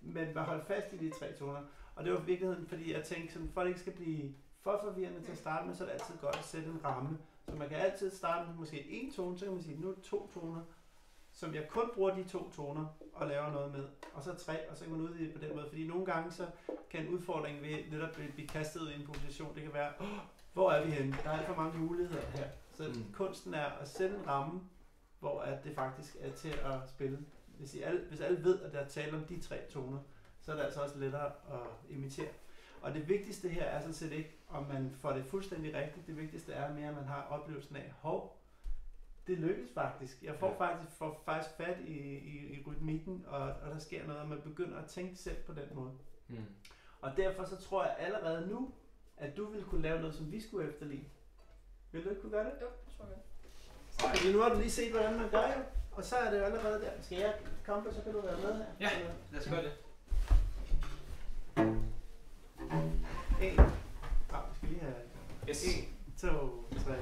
men var holdt fast i de 3 toner. Og det var i virkeligheden, fordi jeg tænkte, sådan, for at det ikke skal blive for forvirrende til at starte med, så er det altid godt at sætte en ramme. Så man kan altid starte med måske 1 tone, så kan man sige, nu er det 2 toner, som jeg kun bruger de 2 toner og laver noget med. Og så 3, og så kan man udvide på den måde. Fordi nogle gange så kan en udfordring ved netop blive kastet ud i en position, det kan være, hvor er vi henne? Der er alt for mange muligheder her. Så kunsten er at sætte en ramme, hvor at det faktisk er til at spille. Hvis alle ved, at der er tale om de 3 toner, så er det altså også lettere at imitere. Og det vigtigste her er sådan set ikke, om man får det fuldstændig rigtigt. Det vigtigste er mere, at man har oplevelsen af, det lykkes faktisk. Jeg får faktisk fat i rytmikken, og der sker noget, og man begynder at tænke selv på den måde. Og derfor så tror jeg allerede nu, at du ville kunne lave noget, som vi skulle efterligne. Vil du ikke kunne gøre det? Jo, det tror jeg. Fordi nu har du lige set, hvordan man gør jo, og så er det jo allerede der. Skal jeg komme, så kan du være med her? Ja, lad os gøre det. 1. Vi skal lige have... Yes. 1, 2, 3.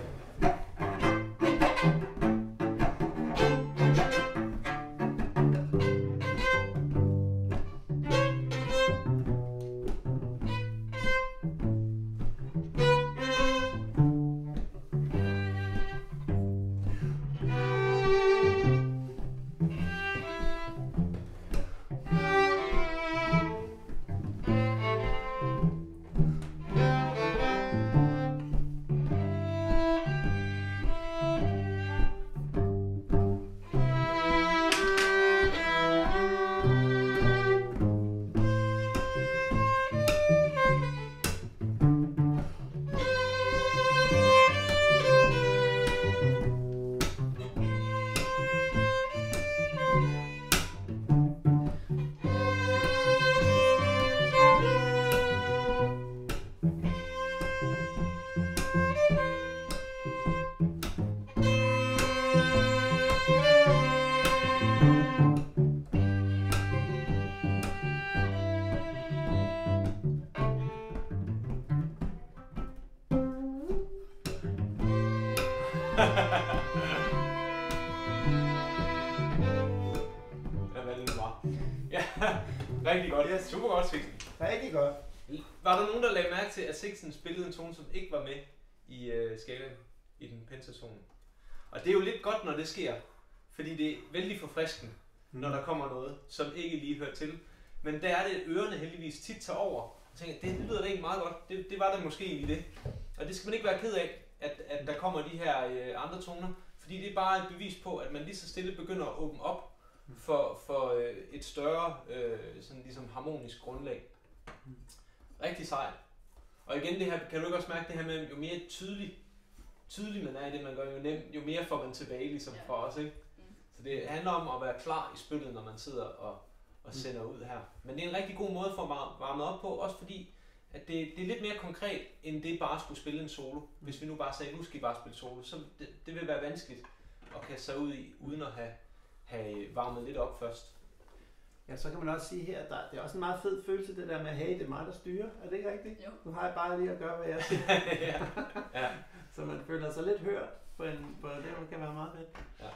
Ja, hvad det nu var. Ja, rigtig godt. Yes. Super godt, Sixten. Rigtig godt. Var der nogen, der lagde mærke til, at Sixten spillede en tone, som ikke var med i skalaen, i den pentatone? Og det er jo lidt godt, når det sker, fordi det er vældig forfriskende, når der kommer noget, som ikke lige hører til. Men der er det, ørerne heldigvis tit tager over. Og tænker, det lyder da egentlig meget godt. Det var der måske egentlig det. Og det skal man ikke være ked af, at der kommer de her andre toner. Fordi det er bare et bevis på, at man lige så stille begynder at åbne op for et større sådan ligesom harmonisk grundlag. Rigtig sejt. Og igen, det her, kan du ikke også mærke det her med, jo mere tydelig man er i det, man gør, jo mere får man tilbage ligesom for os, ikke? Så det handler om at være klar i spillet, når man sidder og sender ud her. Men det er en rigtig god måde for at varme op på, også fordi, at det er lidt mere konkret, end det bare skulle spille en solo. Hvis vi nu bare sagde, nu skal I bare spille solo, så det vil være vanskeligt at kaste sig ud i, uden at have varmet lidt op først. Ja, så kan man også sige her, at det er også en meget fed følelse, det der med, hey, det er mig, der styrer. Er det ikke rigtigt? Jo. Nu har jeg bare lige at gøre, hvad jeg siger. Ja. Så man føler sig lidt hørt på det, kan være meget fedt. Ja.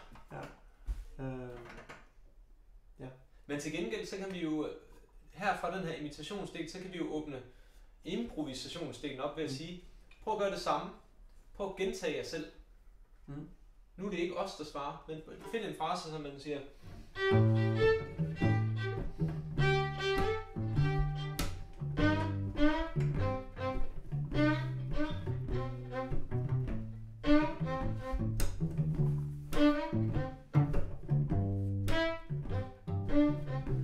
Ja. Men til gengæld, så kan vi jo, her fra den her imitationsdel, så kan vi jo åbne improvisationsdelen op ved at sige, prøv at gøre det samme. Prøv at gentage jer selv. Nu er det ikke os, der svarer, men find en frase, som man siger.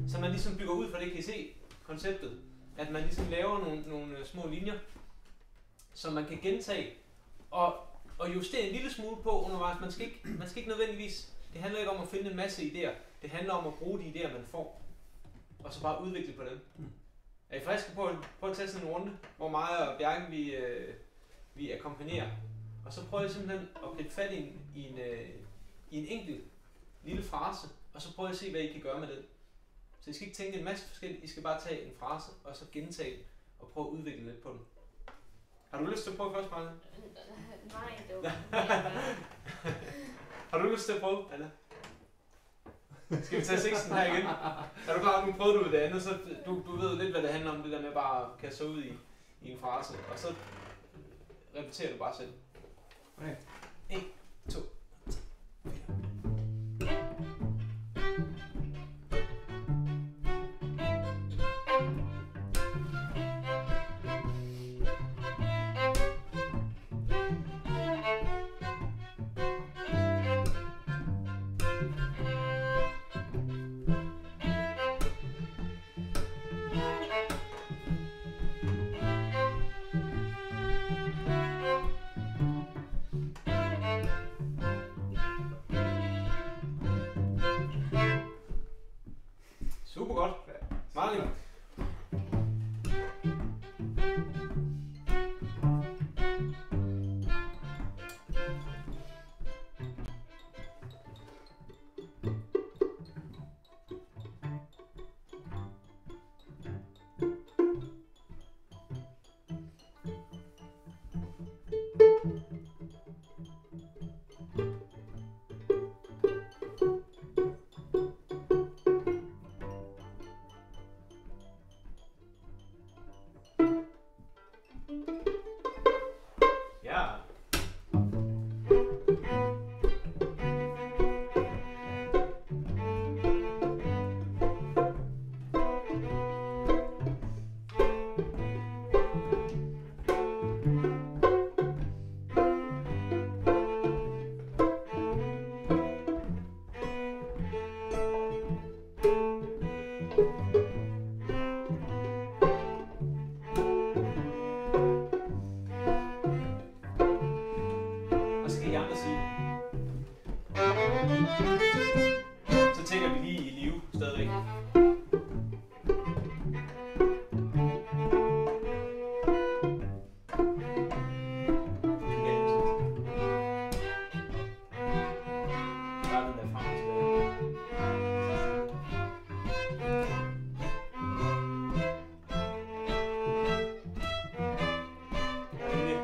Så man ligesom bygger ud for det, kan I se konceptet, at man ligesom laver nogle små linjer, som man kan gentage og justere en lille smule på undervejs. Man skal ikke nødvendigvis, det handler ikke om at finde en masse idéer, det handler om at bruge de idéer, man får, og så bare udvikle på dem. Er I friske på at tage sådan en runde, hvor mig og Bjarke vi akkompagnerer, og så prøver jeg simpelthen at gribe fat i en enkelt lille frase, og så prøver jeg at se, hvad I kan gøre med den. Så I skal ikke tænke en masse forskelligt, I skal bare tage en frase, og så gentage og prøve at udvikle lidt på den. Har du lyst til at prøve først, Marlene? Nej, det var bare... Har du lyst til at prøve, Anna? Skal vi tage Sixten her igen? Er du klar, nu prøvede du det andet, så du ved lidt, hvad det handler om, det der med bare at kaste sig ud i en frase, og så repeterer du bare selv. Okay. 1, 2, 3, 4. Super godt. Marlene. Ja. Og så kan I andre sige. Så tænker vi lige i live stadigvæk. Bare den der frem og tilbage. Ja, det er det.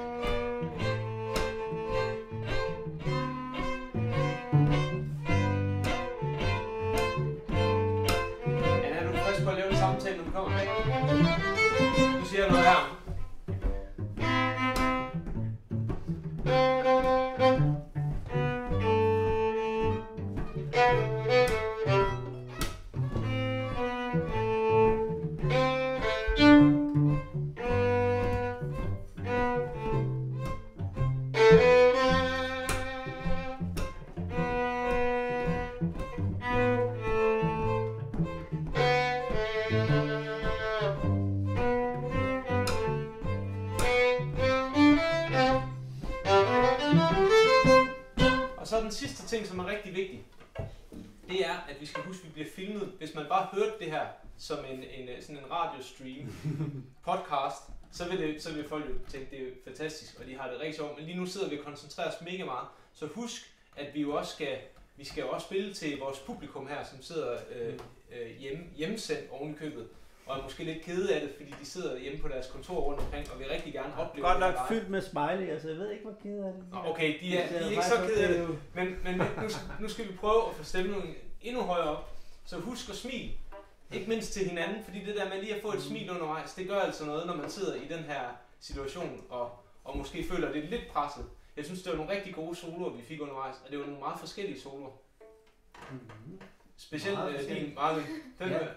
ting, som er rigtig vigtig, det er, at vi skal huske, at vi bliver filmet. Hvis man bare hørte det her som sådan en radiostream, podcast, så vil folk jo tænke, det er fantastisk, og de har det rigtig sjovt. Men lige nu sidder vi og koncentrerer os mega meget. Så husk, at vi jo også skal jo også spille til vores publikum her, som sidder hjemmesendt oven i købet. Og er måske lidt kede af det, fordi de sidder hjemme på deres kontor rundt omkring, og vil rigtig gerne opleve godt det. Godt nok fyldt med smiley, altså jeg ved ikke, hvor kede af det. Okay, de er ikke så kede af det, men nu skal vi prøve at få stemningen endnu højere op. Så husk at smile, ikke mindst til hinanden, fordi det der med lige at få et smil undervejs, det gør altså noget, når man sidder i den her situation, og måske føler det lidt presset. Jeg synes, det var nogle rigtig gode soloer, vi fik undervejs, og det var nogle meget forskellige soloer. Mm-hmm. Specielt din, Marlin.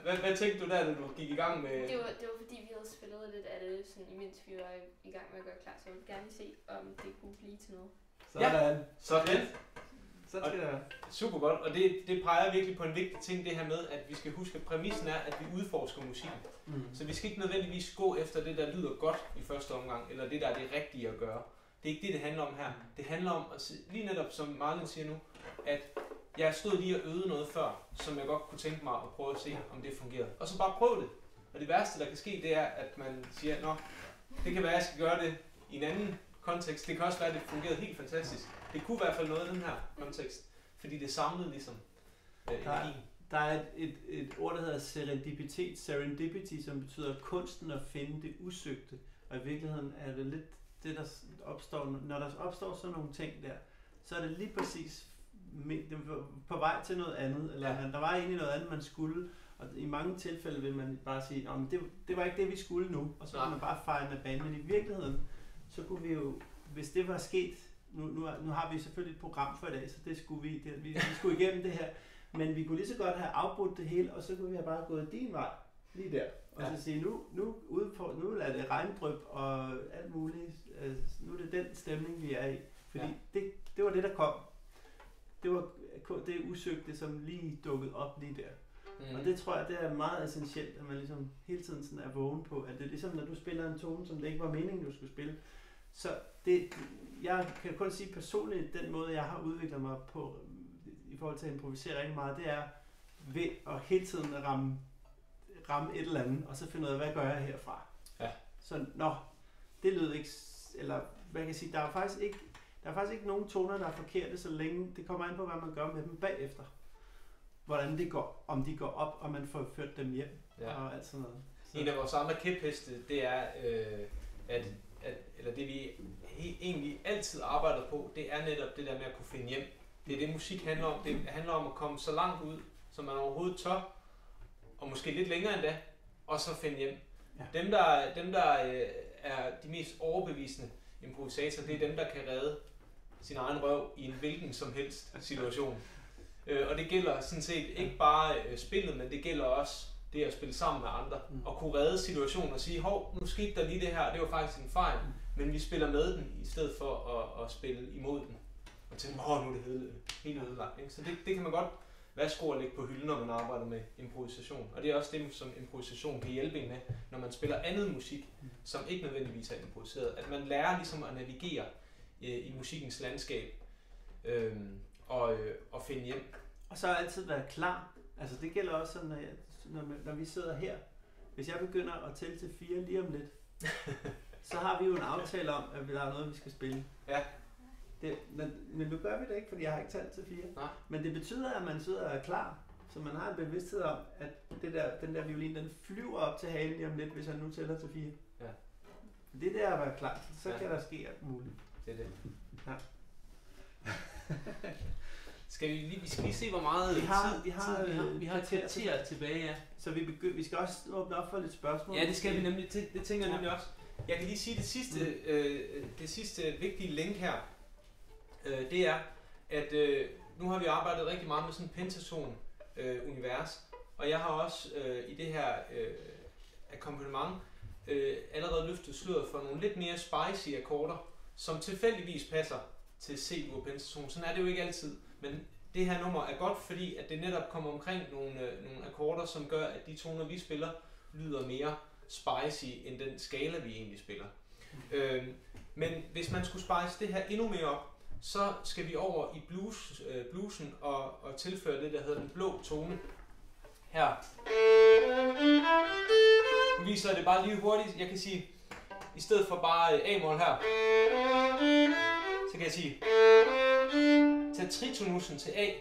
Hvad tænkte du der, da du gik i gang med... Det var fordi, vi havde spillet lidt af det, sådan, imens vi var i gang med at gøre klar, så jeg ville gerne se, om det kunne blive til noget. Sådan. Så skal det. Super godt, og det peger virkelig på en vigtig ting, det her med, at vi skal huske, at præmissen er, at vi udforsker musikken. Så vi skal ikke nødvendigvis gå efter det, der lyder godt i første omgang, eller det, der er det rigtige at gøre. Det er ikke det, det handler om her. Det handler om, at lige netop som Marlin siger nu, at jeg stod lige og øvede noget før, som jeg godt kunne tænke mig at prøve at se, om det fungerede. Og så bare prøv det. Og det værste, der kan ske, det er, at man siger, nå, det kan være, at jeg skal gøre det i en anden kontekst. Det kan også være, at det fungerede helt fantastisk. Det kunne i hvert fald noget i den her kontekst, fordi det samlede ligesom energien. Der er et ord, der hedder serendipity, som betyder kunsten at finde det usøgte. Og i virkeligheden er det lidt det, der opstår, når der opstår sådan nogle ting der, så er det lige præcis på vej til noget andet, eller der var egentlig noget andet, man skulle, og i mange tilfælde vil man bare sige, det var ikke det, vi skulle nu, og så kan man bare fejre med banen, men i virkeligheden, så kunne vi jo, hvis det var sket, nu har vi selvfølgelig et program for i dag, så det skulle vi skulle igennem det her, men vi kunne lige så godt have afbrudt det hele, og så kunne vi have bare gået din vej, lige der, og så sige, nu er det regndryp og alt muligt, nu er det den stemning, vi er i, fordi det var det, der kom. Det var det usøgte, som lige dukkede op lige der. Og det tror jeg, det er meget essentielt, at man ligesom hele tiden sådan er vågen på, at det er ligesom, når du spiller en tone, som det ikke var meningen, du skulle spille. Så jeg kan kun sige personligt, den måde, jeg har udviklet mig på, i forhold til at improvisere rigtig meget, det er ved at hele tiden ramme et eller andet, og så finde ud af, hvad gør jeg herfra. Ja. Så det lød ikke, eller hvad kan jeg sige, der er faktisk ikke nogen toner, der er forkerte, så længe det kommer an på, hvad man gør med dem bagefter. Hvordan det går, om de går op, og man får ført dem hjem, og alt sådan noget. Så. En af vores andre kæpheste, det er, eller det vi egentlig altid arbejder på, det er netop det der med at kunne finde hjem. Det er det, musik handler om. Det handler om at komme så langt ud, som man overhovedet tør, og måske lidt længere end da, og så finde hjem. Ja. Dem, der er de mest overbevisende improvisatorer, det er dem, der kan redde sin egen røv i en hvilken som helst situation. Og det gælder sådan set ikke bare spillet, men det gælder også det at spille sammen med andre, og kunne redde situationen og sige, hov, nu skete der lige det her, det var faktisk en fejl, men vi spiller med den, i stedet for at spille imod den. Og tænke, nu er det helt ødelagt. Ikke? Så det kan man godt værsgo at lægge på hylden, når man arbejder med improvisation. Og det er også det, som improvisation kan hjælpe en med, når man spiller andet musik, som ikke nødvendigvis er improviseret. At man lærer ligesom at navigere i musikkens landskab og finde hjem. Og så altid være klar. Altså det gælder også, når vi sidder her. Hvis jeg begynder at tælle til 4 lige om lidt, så har vi jo en aftale om, at der er noget, vi skal spille. Ja. Men nu gør vi det ikke, fordi jeg har ikke talt til 4. Nej. Men det betyder, at man sidder og er klar. Så man har en bevidsthed om, at den der violin, den flyver op til halen lige om lidt, hvis han nu tæller til 4. Ja. Det der at være klar, så kan der ske alt muligt. Det er det. Ja. Skal vi lige se, hvor meget vi har kvarter tilbage, ja. Så vi skal også åbne op for lidt spørgsmål. Ja, det skal vi nemlig. Det tænker jeg nemlig også. Jeg kan lige sige det sidste vigtige link her. Det er, at nu har vi arbejdet rigtig meget med sådan en pentaton-univers. Og jeg har også i det her akkompagnement allerede løftet sløret for nogle lidt mere spicy akkorder, som tilfældigvis passer til C-dur pentaton. Sådan er det jo ikke altid. Men det her nummer er godt, fordi at det netop kommer omkring nogle akkorder, som gør, at de toner, vi spiller, lyder mere spicy end den skala, vi egentlig spiller. Men hvis man skulle spice det her endnu mere op, så skal vi over i bluesen og tilføre det, der hedder den blå tone. Her. Nu viser jeg det bare lige hurtigt. Jeg kan sige, i stedet for bare A-mol her, så kan jeg sige, tag tritonussen til A.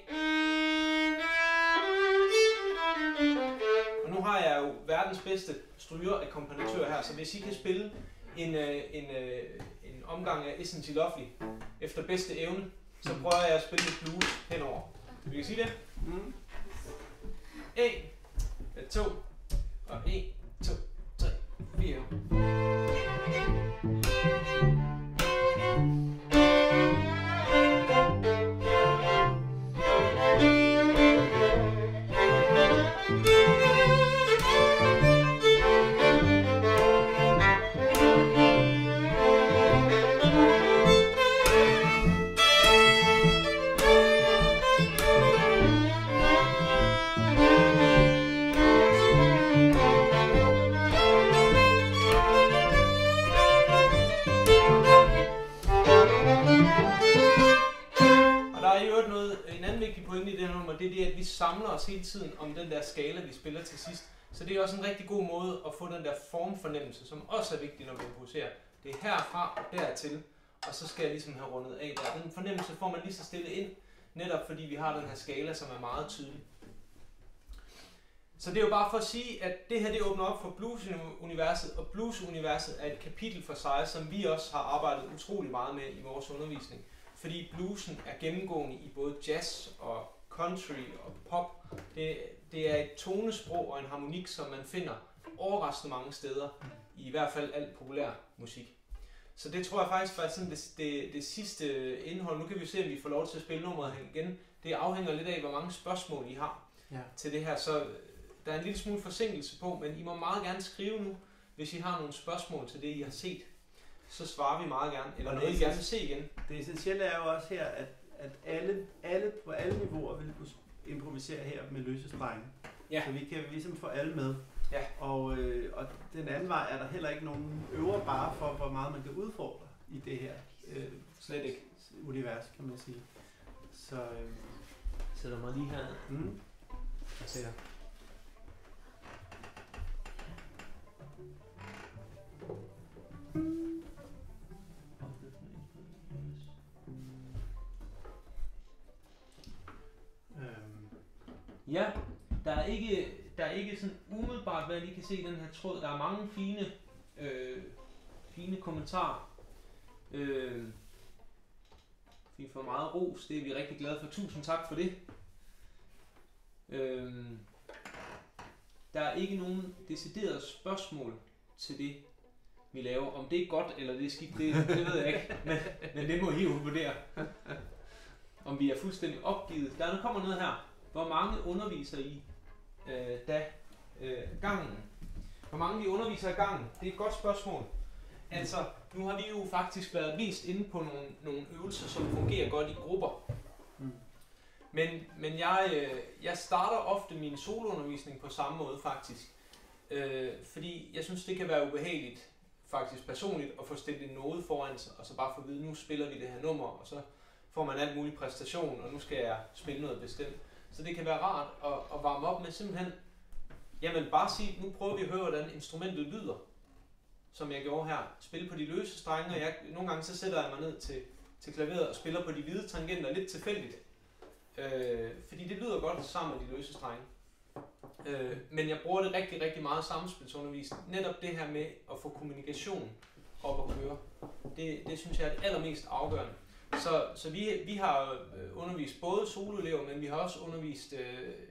Og nu har jeg jo verdens bedste stryger-akkompagnatør her, så hvis I kan spille en omgang af Isn't She Lovely efter bedste evne, så prøver jeg at spille lidt blues henover. Vi kan sige det? 1, 2, og 1, 2, 3, 4. Det er, at vi samler os hele tiden om den der skala, vi spiller til sidst. Så det er også en rigtig god måde at få den der formfornemmelse, som også er vigtig, når vi improviserer. Det er herfra og dertil, og så skal jeg ligesom have rundet af der. Den fornemmelse får man lige så stille ind, netop fordi vi har den her skala, som er meget tydelig. Så det er jo bare for at sige, at det her det åbner op for blues-universet, og blues-universet er et kapitel for sig, som vi også har arbejdet utrolig meget med i vores undervisning. Fordi bluesen er gennemgående i både jazz og country og pop. Det er et tonesprog og en harmonik, som man finder overraskende mange steder, i hvert fald alt populær musik. Så det tror jeg faktisk var sådan det sidste indhold. Nu kan vi se, om vi får lov til at spille nummeret igen. Det afhænger lidt af, hvor mange spørgsmål I har til det her. Så der er en lille smule forsinkelse på, men I må meget gerne skrive nu, hvis I har nogle spørgsmål til det, I har set. Så svarer vi meget gerne, eller noget I gerne vil se igen. Det essentielle er jo også her, at alle på alle niveauer vil kunne improvisere her med løse strenge. Ja. Så vi kan ligesom få alle med. Ja. Og den anden vej er der heller ikke nogen øvre bare for, hvor meget man kan udfordre i det her slet ikke univers, kan man sige. Så sætter mig lige her. Jeg ser. Ja, der er ikke sådan umiddelbart, hvad jeg lige kan se i den her tråd. Der er mange fine kommentarer. Vi får meget ros, det er vi rigtig glade for. Tusind tak for det. Der er ikke nogen deciderede spørgsmål til det, vi laver. Om det er godt eller det er skidt, det ved jeg ikke. Men det må I jo vurdere. Om vi er fuldstændig opgivet. Der kommer noget her. Hvor mange underviser I gangen? Hvor mange vi underviser i gangen? Det er et godt spørgsmål. Altså, nu har vi jo faktisk været vist inde på nogle øvelser, som fungerer godt i grupper. Men jeg starter ofte min soloundervisning på samme måde faktisk. Fordi jeg synes, det kan være ubehageligt, faktisk personligt, at få stillet en node foran sig, og så bare få at vide, nu spiller vi det her nummer, og så får man alt mulig præstation, og nu skal jeg spille noget bestemt. Så det kan være rart at varme op med simpelthen, jamen bare sige, nu prøver vi at høre, hvordan instrumentet lyder, som jeg gjorde her. Spille på de løse strenge, og nogle gange så sætter jeg mig ned til klaveret og spiller på de hvide tangenter lidt tilfældigt. Fordi det lyder godt sammen med de løse strenge. Men jeg bruger det rigtig, rigtig meget samspilsundervisning. Netop det her med at få kommunikation op at køre. Det synes jeg er det allermest afgørende. Så vi har undervist både soloelever, men vi har også undervist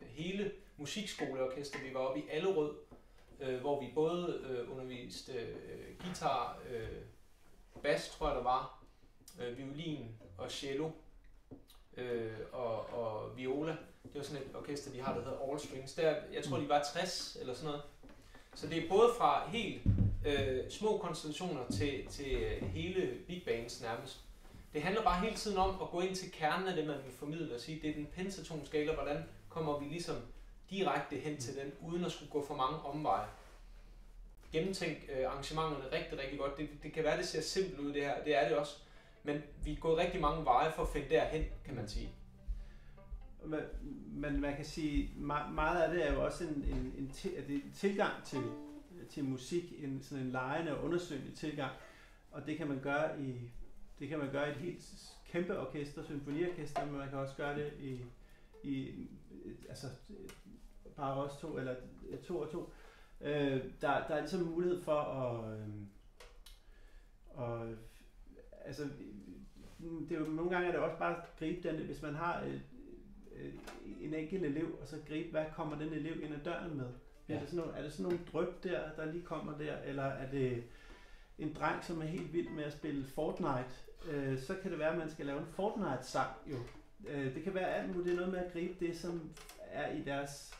hele musikskoleorkester. Vi var oppe i Allerød, hvor vi både underviste guitar, bas tror jeg der var, violin og cello og viola. Det var sådan et orkester, de har, der hedder All Strings. Jeg tror, de var 60 eller sådan noget. Så det er både fra helt små konstellationer til hele big bands nærmest. Det handler bare hele tiden om at gå ind til kernen af det, man vil formidle og sige, det er den pentatonskala, hvordan kommer vi ligesom direkte hen til den, uden at skulle gå for mange omveje. Gennemtænk arrangementerne rigtig, rigtig godt. Det kan være, det ser simpelt ud det her, det er det også. Men vi er gået rigtig mange veje for at finde derhen, kan man sige. Men man kan sige, meget af det er jo også en tilgang til musik, sådan en legende og undersøgende tilgang, og det kan man gøre i et helt kæmpe orkester, symfoniorkester, men man kan også gøre det i altså bare os to eller 2 og 2. Der er ligesom mulighed for at altså det er jo, nogle gange er det også bare at gribe den, hvis man har en enkelt elev, og så gribe, hvad kommer den elev ind ad døren med? Ja. Er det sådan nogle dryp der lige kommer der, eller er det en dreng, som er helt vild med at spille Fortnite? Så kan det være, at man skal lave en Fortnite-sang jo. Det kan være alt muligt, det er noget med at gribe det, som er i deres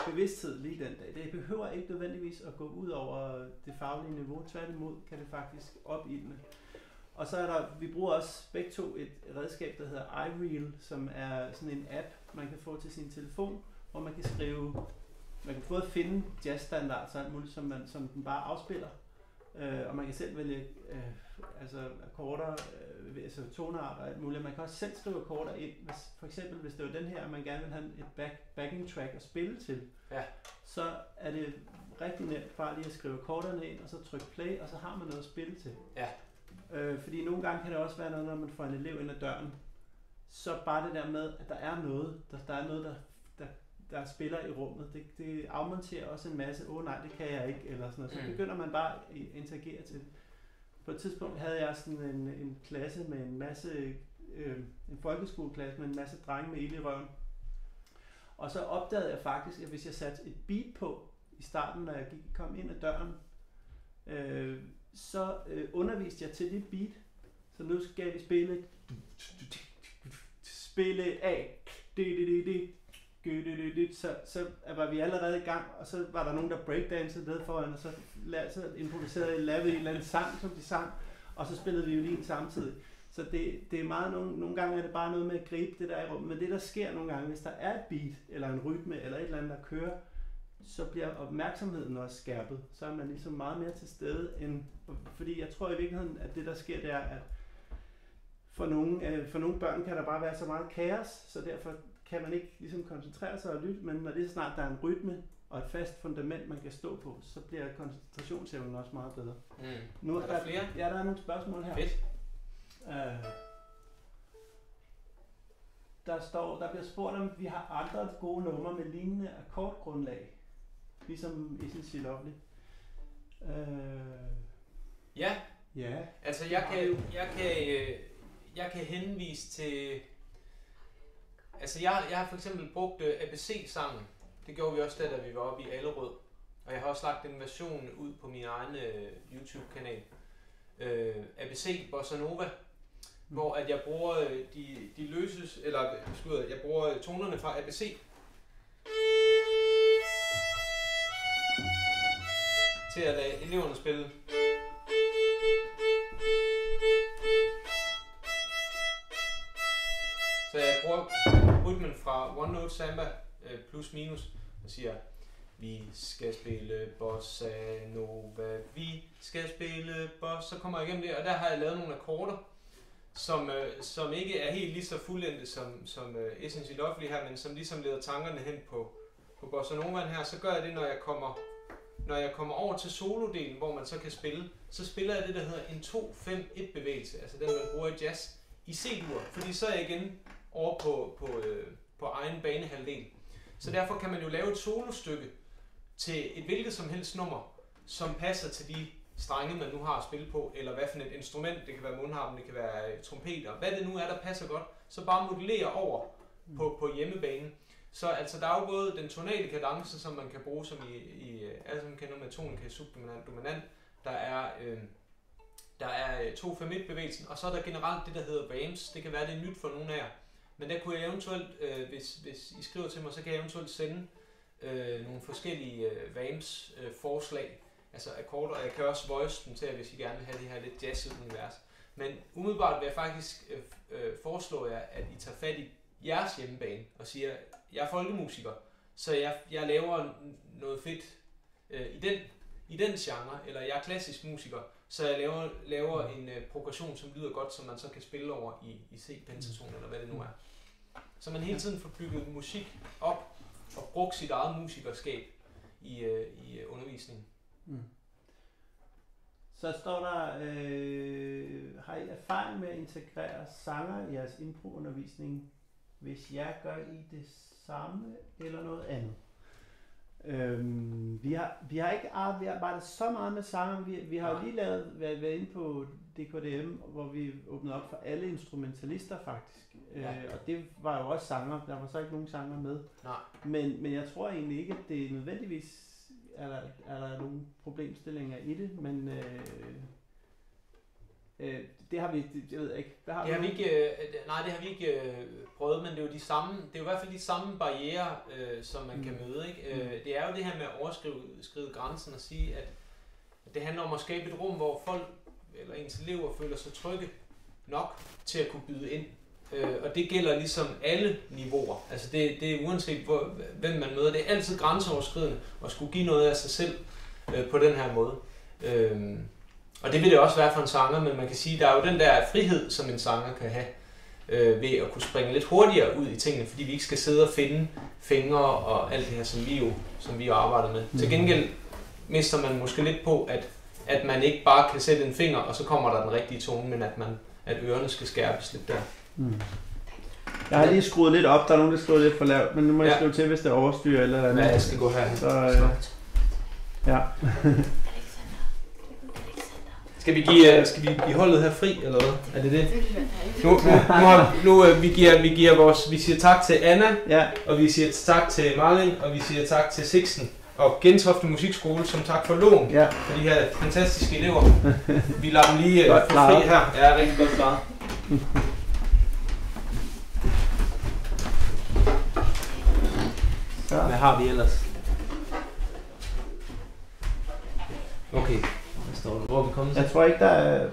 bevidsthed lige den dag. Det behøver ikke nødvendigvis at gå ud over det faglige niveau, tværtimod kan det faktisk opildne. Og så er der, vi bruger også begge to et redskab, der hedder iReel, som er sådan en app, man kan få til sin telefon, hvor man kan skrive, man kan både finde jazzstandards og alt muligt, som den bare afspiller, og man kan selv vælge altså akkorder, altså tonearter og alt muligt. Man kan også selv skrive akkorder ind, for eksempel hvis det var den her, man gerne vil have et backing track at spille til, så er det rigtig nemt bare lige at skrive akkorderne ind, og så trykke play, og så har man noget at spille til. Ja. Fordi nogle gange kan det også være noget, når man får en elev ind ad døren, så bare det der med, at der er noget, der spiller i rummet, det afmonterer også en masse, nej, det kan jeg ikke, eller sådan noget. Så begynder man bare at interagere til det. På et tidspunkt havde jeg sådan en klasse med en masse, en folkeskoleklasse med en masse drenge med ild i røven. Og så opdagede jeg faktisk, at hvis jeg satte et beat på i starten, når jeg kom ind ad døren, så underviste jeg til det beat. Så nu skal vi spille A. Så var vi allerede i gang, og så var der nogen, der breakdancede ned foran, og så improviserede jeg, lavede en eller anden sang, som de sang, og så spillede vi violin samtidig. Så det er meget, nogle gange er det bare noget med at gribe det der i rummet, men det der sker nogle gange, hvis der er et beat, eller en rytme, eller et eller andet, der kører, så bliver opmærksomheden også skærpet. Så er man ligesom meget mere til stede, fordi jeg tror i virkeligheden, at det der sker, det er, at for nogle børn kan der bare være så meget kaos, så derfor kan man ikke ligesom koncentrere sig og lytte, men når det snart der er en rytme og et fast fundament, man kan stå på, så bliver koncentrationsevnen også meget bedre. Nu er der flere? Ja, der er nogle spørgsmål her. Fedt. Der bliver spurgt om, vi har andre gode numre med lignende akkordgrundlag, ligesom Isn't She Lovely. Ja. Ja. Altså jeg kan henvise til, altså jeg har for eksempel brugt ABC-sangen. Det gjorde vi også da vi var oppe i Allerød. Og jeg har også lagt en version ud på min egen YouTube-kanal. ABC Bossa Nova, hvor at jeg bruger de løses, eller jeg bruger tonerne fra ABC til at lade eleverne spille. Så jeg bruger rytmen fra One Note Samba plus minus, og siger, vi skal spille bossa nova, vi skal spille bossa, så kommer jeg igennem det, og der har jeg lavet nogle akkorder, som ikke er helt lige så fuldendte som Isn't She Lovely her, men som ligesom leder tankerne hen på bossa novaen her. Så gør jeg det, når jeg kommer over til solodelen, hvor man så kan spille, så spiller jeg det, der hedder en 2-5-1 bevægelse, altså den man bruger i jazz, i C-dur, fordi så er jeg igen over på egen banehalvdel. Så derfor kan man jo lave et solostykke til et hvilket som helst nummer, som passer til de strenge, man nu har at spille på, eller hvad for et instrument, det kan være mundharpen, det kan være trompeter, hvad det nu er, der passer godt, så bare modellere over på hjemmebanen. Så altså, der er jo både den tonale kadence, som man kan bruge, som i alle som kender med tonika, subdominant, dominant, der er 2-5-1 bevægelsen, og så er der generelt det, der hedder vamps. Det kan være, det er nyt for nogle af jer. Men der kunne jeg eventuelt, hvis I skriver til mig, så kan jeg eventuelt sende nogle forskellige vamps forslag, altså akkorder, og jeg kan også voice dem til jer, hvis I gerne vil have det her lidt jazz-univers. Men umiddelbart vil jeg faktisk foreslå jer, at I tager fat i jeres hjemmebane og siger, jeg er folkemusiker, så jeg laver noget fedt i den genre, eller jeg er klassisk musiker, så jeg laver en progression, som lyder godt, som man så kan spille over i C-pentaton, eller hvad det nu er. Så man hele tiden får bygget musik op og brugt sit eget musikerskab i undervisningen. Så står der, har I erfaring med at integrere sanger i jeres improundervisning, hvis jeg gør I det samme eller noget andet? Vi har ikke arbejdet så meget med sanger. Vi har jo lige været inde på DKDM, hvor vi åbnede op for alle instrumentalister faktisk. Og det var jo også sanger. Der var så ikke nogen sanger med. Nej. Men jeg tror egentlig ikke, at det nødvendigvis er der nogle problemstillinger i det, men det har vi, jeg ved ikke. Det har vi ikke prøvet, men det er jo de samme, det er jo i hvert fald de samme barrierer, som man kan møde, ikke? Det er jo det her med at overskride grænsen og sige, at det handler om at skabe et rum, hvor folk eller ens elever føler sig trygge nok til at kunne byde ind. Og det gælder ligesom alle niveauer. Altså det er uanset hvem man møder. Det er altid grænseoverskridende at skulle give noget af sig selv på den her måde. Og det vil det også være for en sanger, men man kan sige, der er jo den der frihed, som en sanger kan have ved at kunne springe lidt hurtigere ud i tingene, fordi vi ikke skal sidde og finde fingre og alt det her, som vi jo arbejder med. Til gengæld mister man måske lidt på, at man ikke bare kan sætte en finger, og så kommer der den rigtige tone, men at ørerne skal skærpes lidt der. Jeg har lige skruet lidt op, der er nogen, der skriver lidt for lavt, men nu må jeg skrive til, hvis det overstyrer eller andet. Ja, jeg skal gå her. Så, ja. Skal vi give holdet her fri, eller hvad? Er det det? Vi siger tak til Anna, og vi siger tak til Marlin, og vi siger tak til Sixten og Gentofte Musikskole, som tak for lån for de her fantastiske elever. Vi lader dem lige få fri her. Ja, rigtig godt klaret. Hvad har vi ellers? Okay. Hvor er vi kommet? Jeg tror ikke, der er...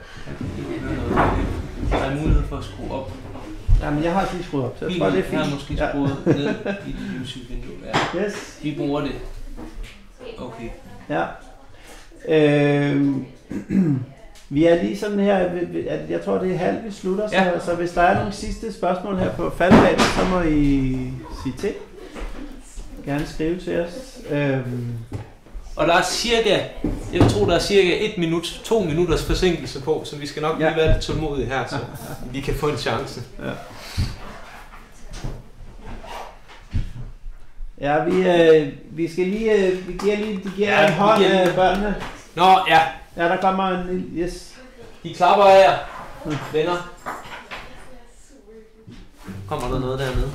Der er mulighed for at skrue op. Jamen, jeg har lige skruet op, så jeg tror, det er fint. Jeg har måske skruet ned i det YouTube-vindue. Ja. Yes. Vi bruger det. Okay. Ja. Vi er lige sådan her, jeg tror, det er halvt, vi slutter, så hvis der er nogle sidste spørgsmål her på faldpladen, så må I sige til. Gerne skrive til os. Og der er cirka 2 minutters forsinkelse på, så vi skal nok lige være lidt tålmodige her, så vi kan få en chance. Ja, vi skal lige, vi giver en hånd af børnene. Nå, ja. Ja, der kommer en, yes. De klapper af jer, venner. Kommer der noget dernede?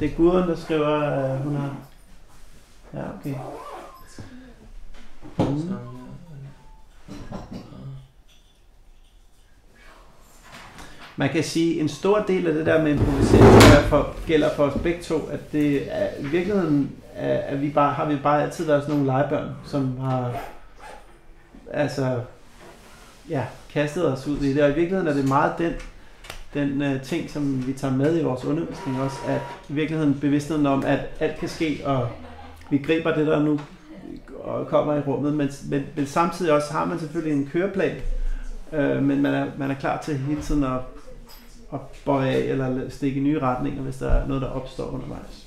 Det er Gudrun, der skriver, hun har... Ja, okay. Man kan sige, en stor del af det der med improvisering gælder for os begge to, at det er, i virkeligheden har vi bare altid været sådan nogle legebørn, som har kastet os ud i det, og i virkeligheden er det meget den ting, som vi tager med i vores undervisning også, at i virkeligheden bevidstheden om, at alt kan ske, og vi griber det, der nu og kommer i rummet, men samtidig også har man selvfølgelig en køreplan, men man er klar til hele tiden at bøje af eller stikke i nye retninger, hvis der er noget, der opstår undervejs.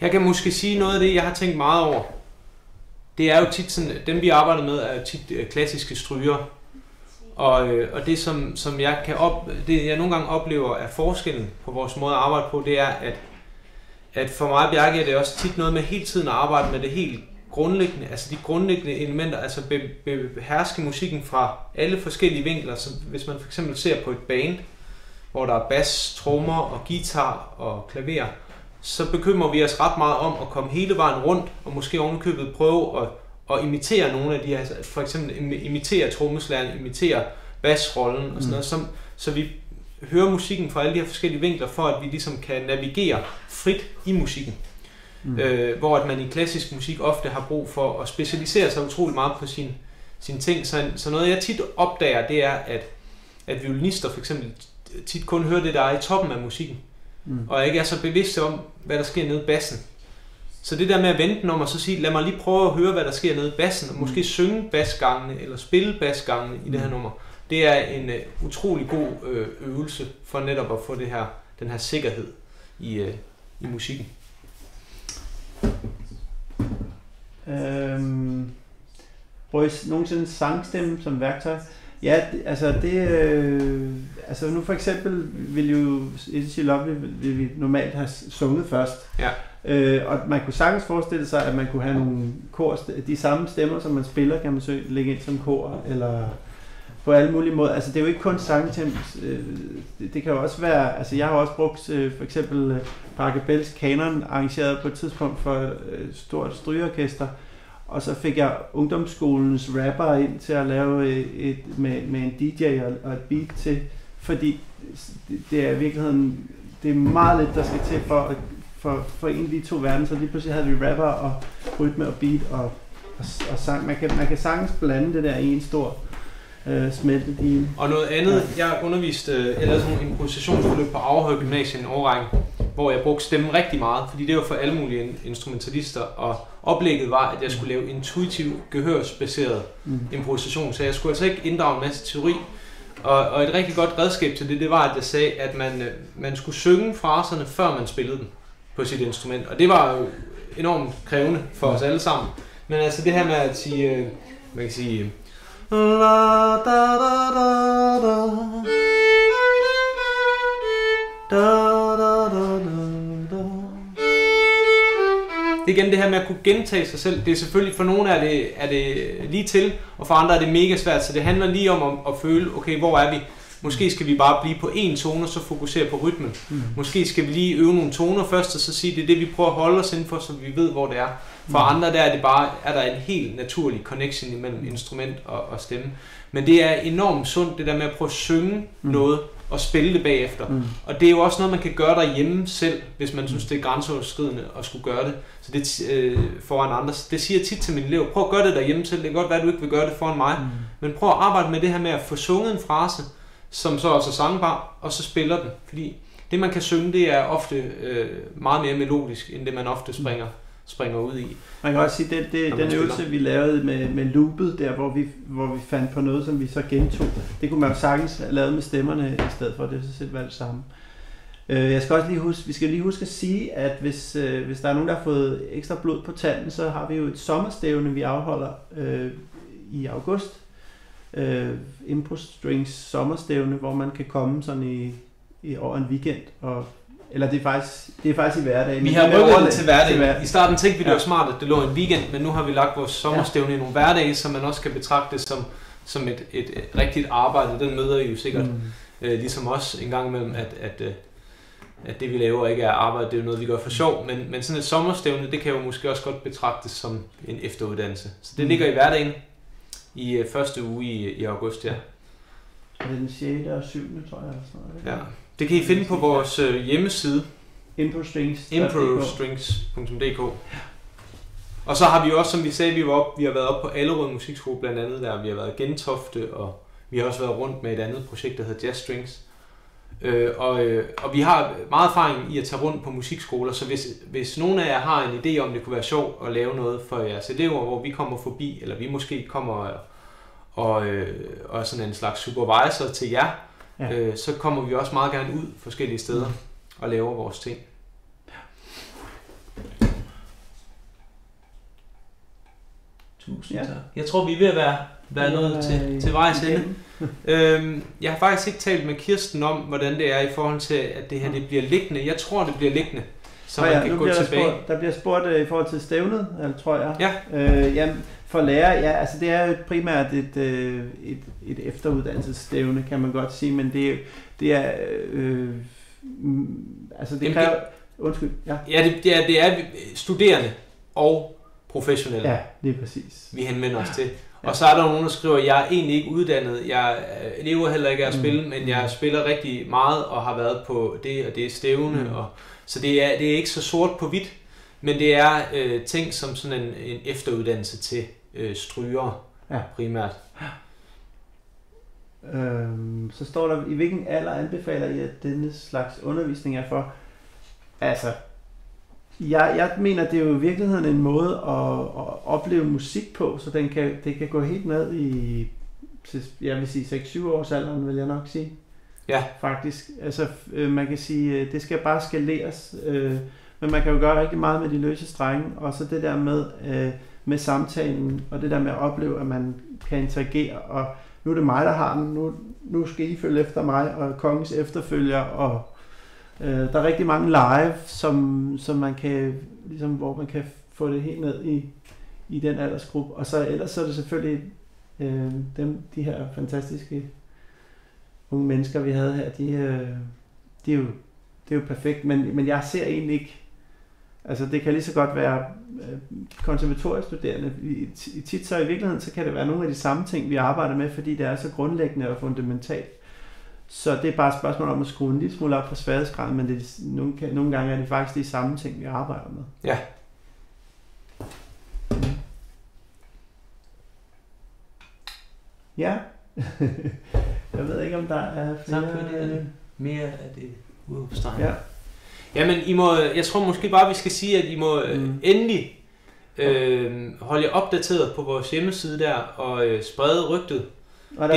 Jeg kan måske sige noget af det, jeg har tænkt meget over. Det er jo tit sådan, dem vi arbejder med, er jo tit klassiske stryger. Og det som jeg nogle gange oplever er forskellen på vores måde at arbejde på, det er, at for mig og Bjarke er det også tit noget med hele tiden at arbejde med det helt grundlæggende, altså de grundlæggende elementer, altså beherske musikken fra alle forskellige vinkler. Så hvis man for eksempel ser på et band, hvor der er bas, trommer og guitar og klaver, så bekymrer vi os ret meget om at komme hele vejen rundt, og måske ovenikøbet prøve at imitere nogle af de her, for eksempel imitere trommeslageren, imitere basrollen og sådan noget, så vi hører musikken fra alle de her forskellige vinkler, for at vi ligesom kan navigere frit i musikken. Hvor at man i klassisk musik ofte har brug for at specialisere sig utrolig meget på sine ting. Så noget jeg tit opdager, det er, at violinister for eksempel tit kun hører det, der er i toppen af musikken. Og ikke er så bevidste om, hvad der sker nede i bassen. Så det der med at vente den om og så sige, lad mig lige prøve at høre, hvad der sker nede i bassen, og måske synge basgangene, eller spille basgangene i det her nummer. Det er en utrolig god øvelse for netop at få den her sikkerhed i musikken. Bruger I nogensinde sangstemme som værktøj? Ja, altså nu for eksempel vil jo Is She Lovely vil vi normalt have sunget først. Ja. Og man kunne sagtens forestille sig, at man kunne have nogle de samme stemmer, som man spiller, kan man så lægge ind som kor, eller på alle mulige måder. Altså det er jo ikke kun sangtemp. Det kan jo også være, altså jeg har også brugt for eksempel Pachelbels Kanon, arrangeret på et tidspunkt for et stort strygeorkester, og så fik jeg ungdomsskolens rapper ind til at lave med en DJ og et beat til, fordi det er i virkeligheden, det er meget lidt, der skal til for en af de to verdener, så lige pludselig havde vi rapper og rytme og beat og sang. Man kan sagtens blande det der i en stor smeltedigel. Og noget andet, jeg underviste, jeg lavede sådan nogle improvisationsforløb på Aarhus Gymnasium en årrække, hvor jeg brugte stemmen rigtig meget, fordi det var for alle mulige instrumentalister, og oplægget var, at jeg skulle lave intuitiv, gehørsbaseret improvisation, så jeg skulle altså ikke inddrage en masse teori. Og et rigtig godt redskab til det var, at jeg sagde, at man skulle synge fraserne, før man spillede dem på sit instrument, og det var jo enormt krævende for os alle sammen. Men altså det her med at sige, man kan sige, la, da, da, da, da. Da, da, da, da. Det er igen det her med at kunne gentage sig selv. Det er selvfølgelig, for nogle er det lige til, og for andre er det mega svært, så det handler lige om at føle, okay, hvor er vi? Måske skal vi bare blive på én tone, og så fokusere på rytmen. Måske skal vi lige øve nogle toner først, og så sige, det er det, vi prøver at holde os indenfor, så vi ved, hvor det er. For andre der er der en helt naturlig connection imellem instrument og stemme. Men det er enormt sundt, det der med at prøve at synge noget, og spille det bagefter. Og det er jo også noget, man kan gøre derhjemme selv, hvis man synes, det er grænseoverskridende at skulle gøre det. Så det foran andre. Det siger jeg tit til mine elever, prøv at gøre det derhjemme selv. Det kan godt være, at du ikke vil gøre det foran mig. Men prøv at arbejde med det her med at få sunget en frase, som så også er sangbar, og så spiller den. Fordi det, man kan synge, det er ofte meget mere melodisk, end det, man ofte springer ud i. Man kan også sige, at den øvelse, vi lavede med loopet, der hvor vi fandt på noget, som vi så gentog, det kunne man jo sagtens have lavet med stemmerne i stedet for, det så selv var det samme. Jeg skal også vi skal lige huske at sige, at hvis der er nogen, der har fået ekstra blod på tanden, så har vi jo et sommerstævne, vi afholder i august. Impro Strings sommerstævne, hvor man kan komme sådan i over en weekend, eller det er faktisk i hverdagen. Vi har rykket det til hverdagen. I starten tænkte vi, det var smart, at det lå en weekend, men nu har vi lagt vores sommerstævne i nogle hverdage, så man også kan betragte det som et rigtigt arbejde. Den møder I jo sikkert, ligesom os en gang imellem, at det vi laver ikke er arbejde, det er jo noget, vi gør for sjov, men sådan et sommerstævne, det kan jo måske også godt betragtes som en efteruddannelse. Så det ligger i hverdagen i første uge i august, ja. Det er den 6. og 7. tror jeg. Eller sådan noget, ja. Det kan I finde på vores hjemmeside. improstrings.dk. Og så har vi jo også, som vi sagde, vi har været oppe på Allerød Musikskole blandt andet der. Vi har været Gentofte, og vi har også været rundt med et andet projekt, der hedder Jazz Strings. Og vi har meget erfaring i at tage rundt på musikskoler, så hvis nogen af jer har en idé om, det kunne være sjovt at lave noget for jeres elever, hvor vi kommer forbi, eller vi måske kommer og sådan en slags supervisor til jer, så kommer vi også meget gerne ud forskellige steder og laver vores ting. Tusind tak. Jeg tror, vi er ved at være nået til vejs ende. Jeg har faktisk ikke talt med Kirsten om, hvordan det er i forhold til, at det her det bliver liggende. Jeg tror, det bliver liggende, så man kan gå tilbage. Der bliver spurgt i forhold til stævnet, tror jeg. Ja. For lærer, ja, altså det er jo primært et efteruddannelsesstævne, kan man godt sige, men det er altså det kræver, undskyld, ja. Ja, det er studerende og professionelle. Ja, det er præcis. Vi henvender os til. Og så er der nogen, der skriver, at jeg er egentlig ikke uddannet, jeg lever heller ikke af at spille, men jeg spiller rigtig meget og har været på det og det stævne, så det er ikke så sort på hvidt, men det er ting som sådan en efteruddannelse til strygere, primært. Så står der, i hvilken alder anbefaler I, at denne slags undervisning er for? Altså, jeg mener, det er jo i virkeligheden en måde at opleve musik på, så det kan gå helt ned i, jeg vil sige 6-7 års alderen, vil jeg nok sige. Ja. Faktisk. Altså, man kan sige, det skal bare skaleres, men man kan jo gøre rigtig meget med de løse strenge, og så det der med samtalen, og det der med at opleve, at man kan interagere, og nu er det mig, der har den, nu skal I følge efter mig, og kongens efterfølger, og der er rigtig mange live, som man kan, ligesom, hvor man kan få det helt ned i den aldersgruppe, og så ellers så er det selvfølgelig de her fantastiske unge mennesker, vi havde her, det er jo perfekt, men jeg ser egentlig ikke, altså det kan lige så godt være konservatoriestuderende. Tit så i virkeligheden, så kan det være nogle af de samme ting, vi arbejder med, fordi det er så grundlæggende og fundamentalt. Så det er bare et spørgsmål om at skrue en lille smule op for sværhedsgraden, men nogle gange er det faktisk de samme ting, vi arbejder med. Ja. Ja. Jeg ved ikke, om der er flere... Mere af det ude på stregen. Ja. Jamen, jeg tror måske bare, vi skal sige, at I må endelig holde jer opdateret på vores hjemmeside der, og sprede rygtet. Og der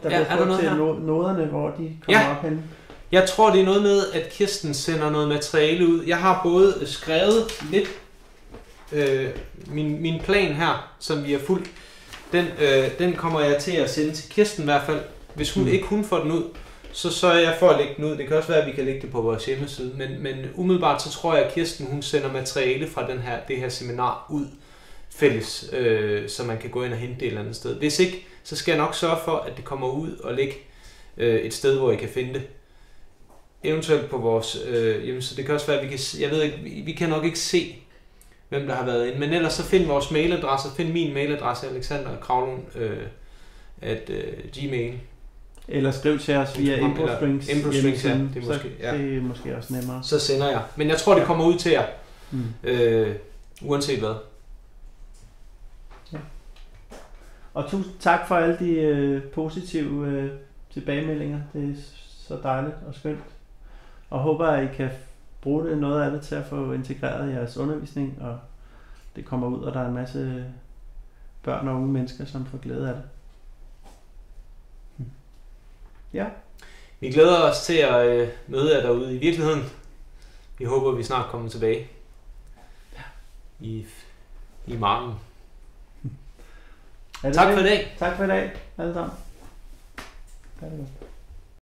er noget til noderne, hvor de kommer op hen. Jeg tror, det er noget med, at Kirsten sender noget materiale ud. Jeg har både skrevet lidt min plan her, som vi har fulgt. Den kommer jeg til at sende til Kirsten i hvert fald. Hvis hun får den ud, så sørger jeg for at lægge den ud. Det kan også være, at vi kan lægge det på vores hjemmeside. Men umiddelbart så tror jeg, at Kirsten hun sender materiale fra det her seminar ud fælles, så man kan gå ind og hente det et eller andet sted. Hvis ikke, så skal jeg nok sørge for, at det kommer ud og ligge et sted, hvor I kan finde det. Eventuelt på vores hjemmeside. Det kan også være, at vi kan nok ikke se, hvem der har været inde. Men ellers så find vores mailadresse. Find min mailadresse, Alexander Kravlund, Gmail. Eller skriv til os via Improstrings. Improstrings, ja. Det er måske også nemmere. Så sender jeg. Men jeg tror, det kommer ud til jer. Uanset hvad. Ja. Og tusind tak for alle de positive tilbagemeldinger. Det er så dejligt og skønt. Og håber, at I kan bruge noget af det til at få integreret jeres undervisning, og det kommer ud, og der er en masse børn og unge mennesker, som får glæde af det. Ja. Vi glæder os til at møde jer derude i virkeligheden. Vi håber, vi snart kommer tilbage i marken. Tak for i dag. Tak for i dag, alle sammen.